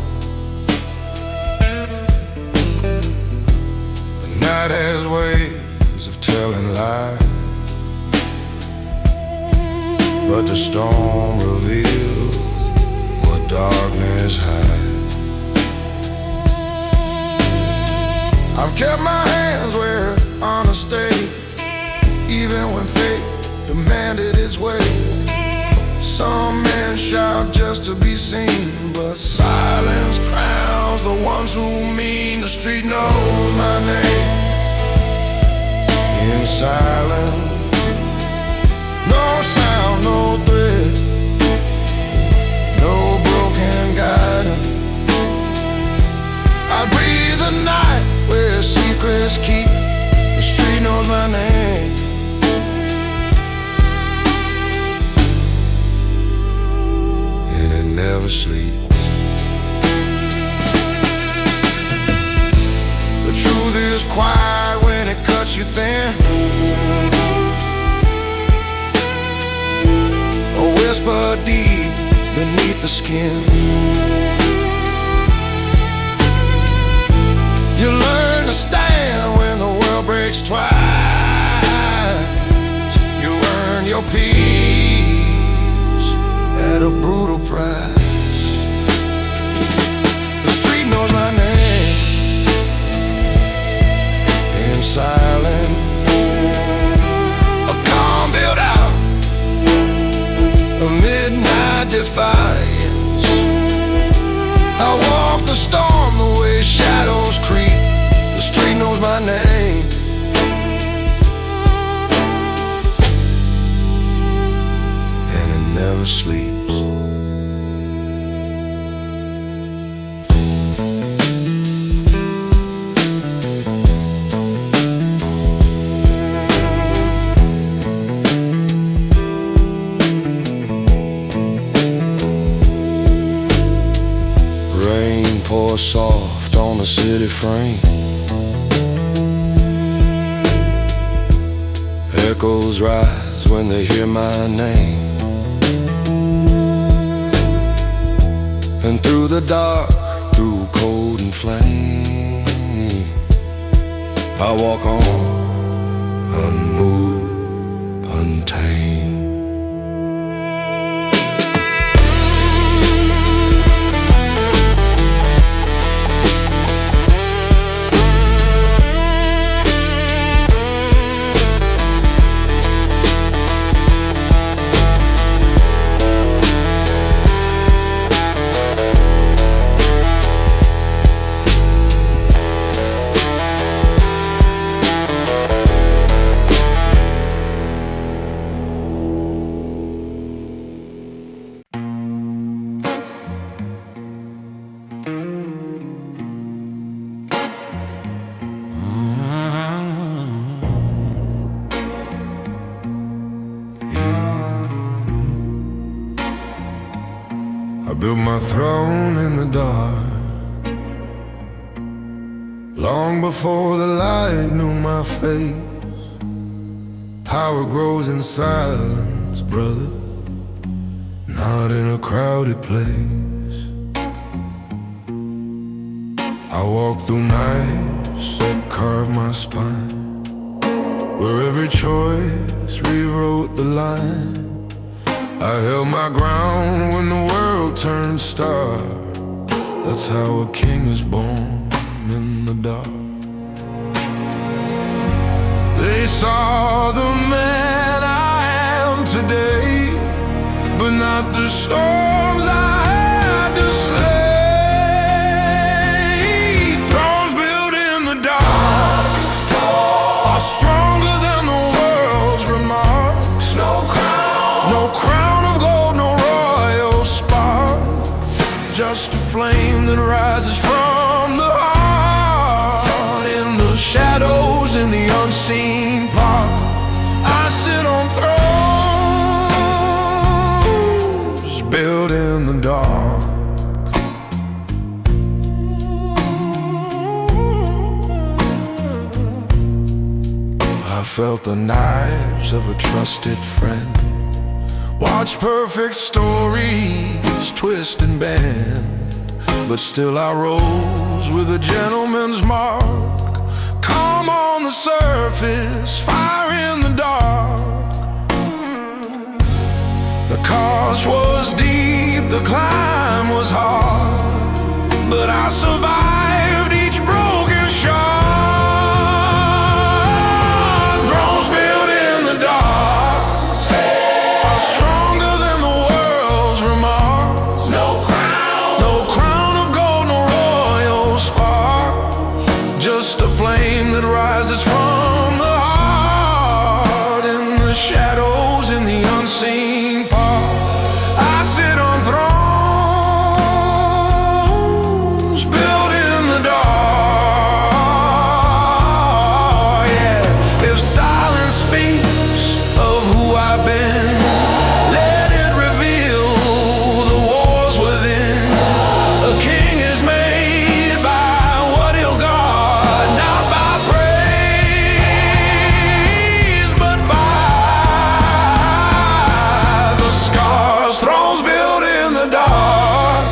The night has ways of telling lies, but the storm reveals what darkness hides. I've kept my hands where honor stayed, even when fate demanded its way. Some men shout just to be seen, but silence crowns the ones who mean. The street knows my name. In silence, no sound, no thread, no broken guidance. I breathe the night where secrets keep. The street knows my name. And it never sleeps. The truth is quiet when it cuts you thin. A whisper deep beneath the skin. You learn to stand when the world breaks twice. You earn your peace at a brutal price. The street knows my name. In silence, a calm built out a midnight defiance. I walk the storm the way shadows creep. The street knows my name. And it never sleeps. Rain pours soft on the city frame. Echoes rise when they hear my name. And through the dark, through cold and flame, I walk on, unmoved, untamed. throne in the dark, long before the light knew my face. Power grows in silence, brother, not in a crowded place. I walk through nights that carve my spine, where every choice rewrote the line. I held my ground when the world turned stark. That's how a king is born in the dark. They saw the man I am today, but not the storms I had to slay. Thrones built in the dark are stronger than the world's remarks. No crown of gold, no royal spark, just a flame that rises from the heart. In the shadows, in the unseen part, I sit on thrones built in the dark. I felt the knives of a trusted friend, watched perfect stories twist and bend, but still I rose with a gentleman's mark. Calm on the surface, fire in the dark. The cost was deep, the climb was hard, but I survived each broken shot. Thrones built in the dark are stronger than the world's remarks. No crown of gold, no royal spark, just a flame that rises from the heart. In the shadows, in the unseen part, I sit on thrones built in the dark. Yeah, if silence speaks of who I've been, let it reveal the wars within. A king is made by what he'll guard, not by praise, but by the scars. Thrones built in the dark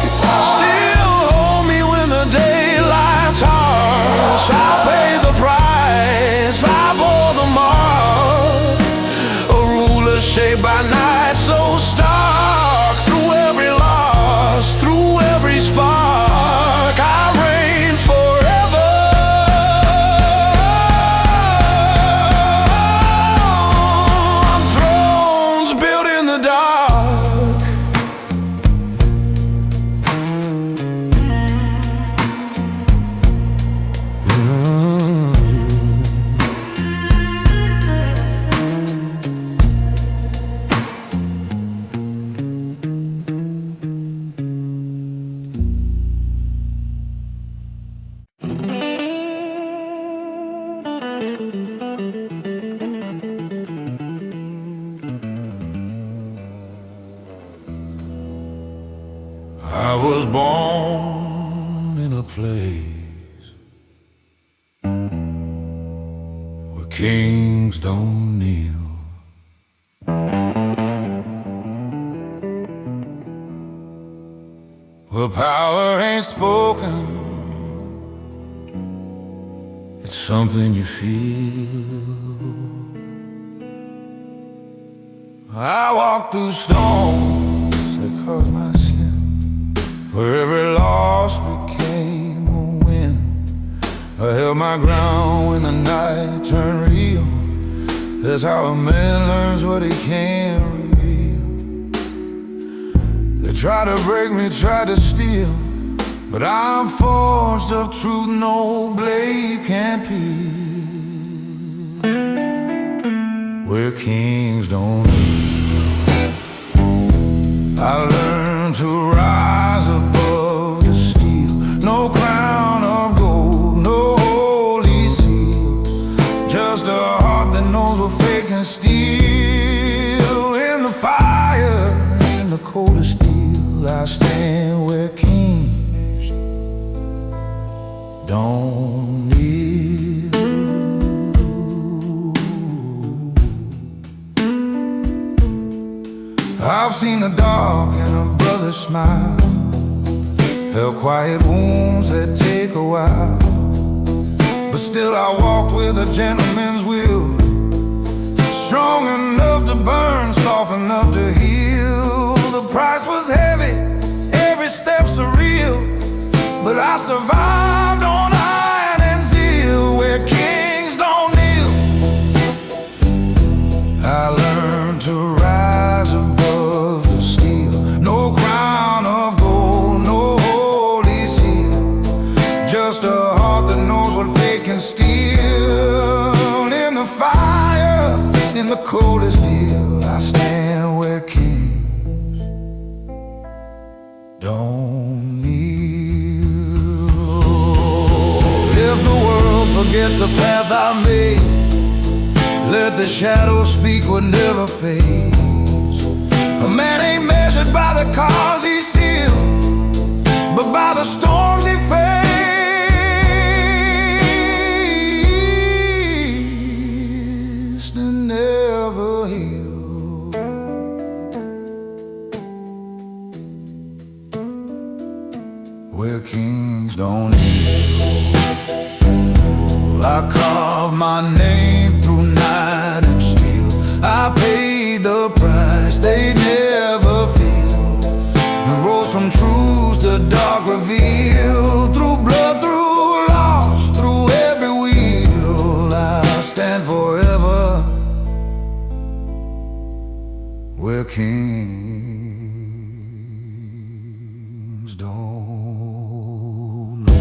still hold me when the daylight's harsh. I paid the price, I bore the mark, a ruler shaped by night so stark. Through every loss, through every spark, I reign forever. On thrones built in the dark. I was born in a place where kings don't kneel. Where power ain't spoken, it's something you feel. I walk through storms that caused my sin, where every loss became a win. I held my ground when the night turned real. That's how a man learns what he can't reveal. They try to break me, try to steal, but I'm forged of truth no blade can pierce. Where kings don't kneel. I learned to rise above the steel. No crown of gold, no holy seal, just a heart that knows what fake and steal. In the fire, in the coldest steel, I stand where don't kneel. I've seen the dark in a brother's smile, felt quiet wounds that take a while, but still I walked with a gentleman's will, strong enough to burn, soft enough to heal. The price was heavy, every step surreal, but I survived on iron and zeal, where kings don't kneel. I learned to rise above the steel. No crown of gold, no holy seal, just a heart that knows what fate can steal. In the fire, in the coldest deal, I stand where kings don't kneel. If the world forgets the path I made, let the shadows speak what never fades. A man ain't measured by the cars he sealed, but by the storms he faced and never healed. Where kings don't kneel. I carved my name through night and steel. I paid the price they never feel, and rose from truths the dark revealed. Through blood, through loss, through every wheel, I stand forever where kings don't know.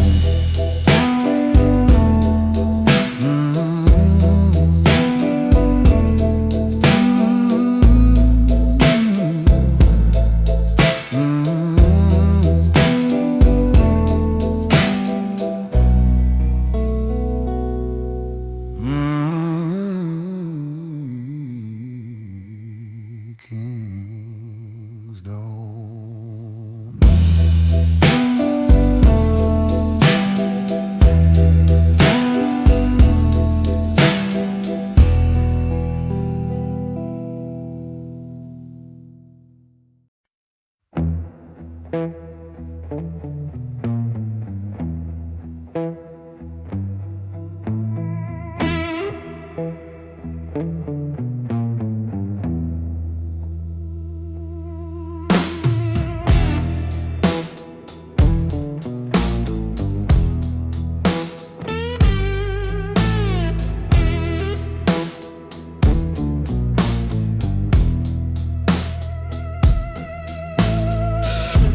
Kings don't.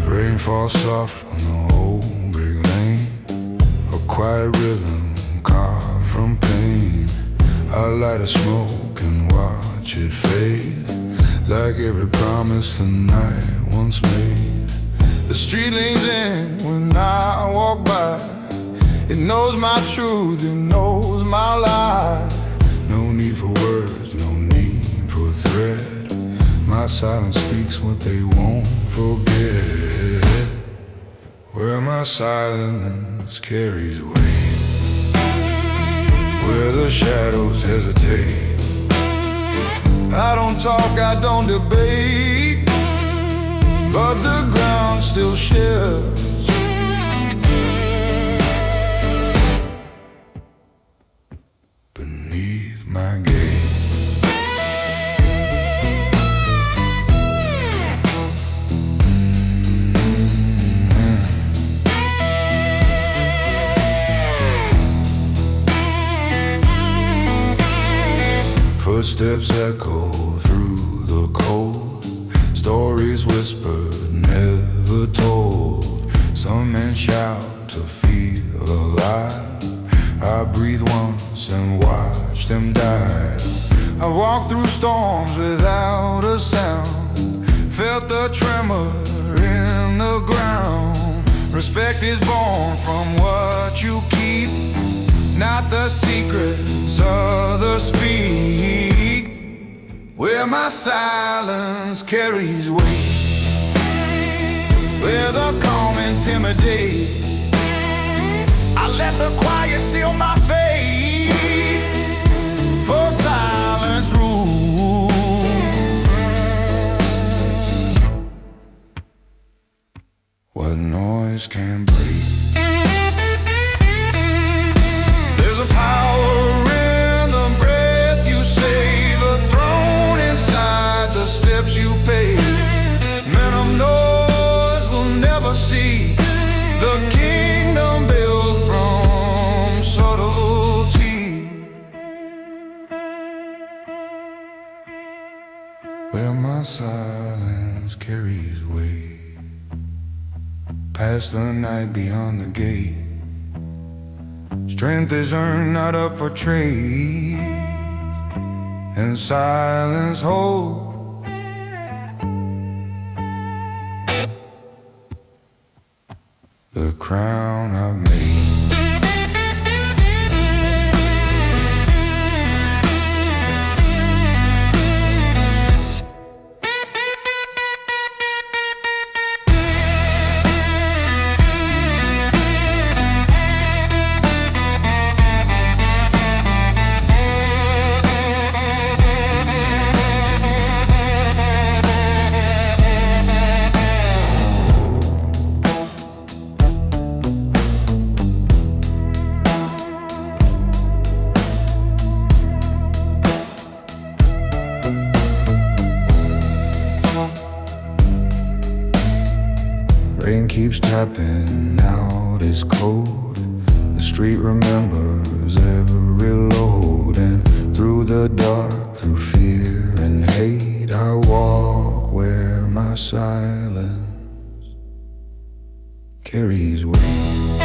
Rain falls soft on the whole big lane, a quiet rhythm carved from pain. I light a smoke and watch it fade, like every promise the night once made. The street leans in when I walk by, it knows my truth, it knows my lie. No need for words, no need for threat, my silence speaks what they won't forget. Where my silence carries weight, where the shadows hesitate. I don't talk, I don't debate, but the ground still shifts beneath my gaze. Footsteps echo through the cold, stories whispered, never told. Some men shout to feel alive. I breathe once and watch them die. I walk through storms without a sound, felt the tremor in the ground. Respect is born from what you keep, not the secrets others speak. Where my silence carries weight, where the calm intimidate. I let the quiet seal my fate, for silence rules what noise can break. There's a power in the breath you save, a throne inside the steps you pay. Men of noise will never see the kingdom built from subtlety, where my silence carries weight, past the night beyond the gate. Strength is earned, not up for trade, and silence holds the crown I've made. Rain keeps tapping out, it's cold. The street remembers every load, and through the dark, through fear and hate, I walk where my silence carries weight.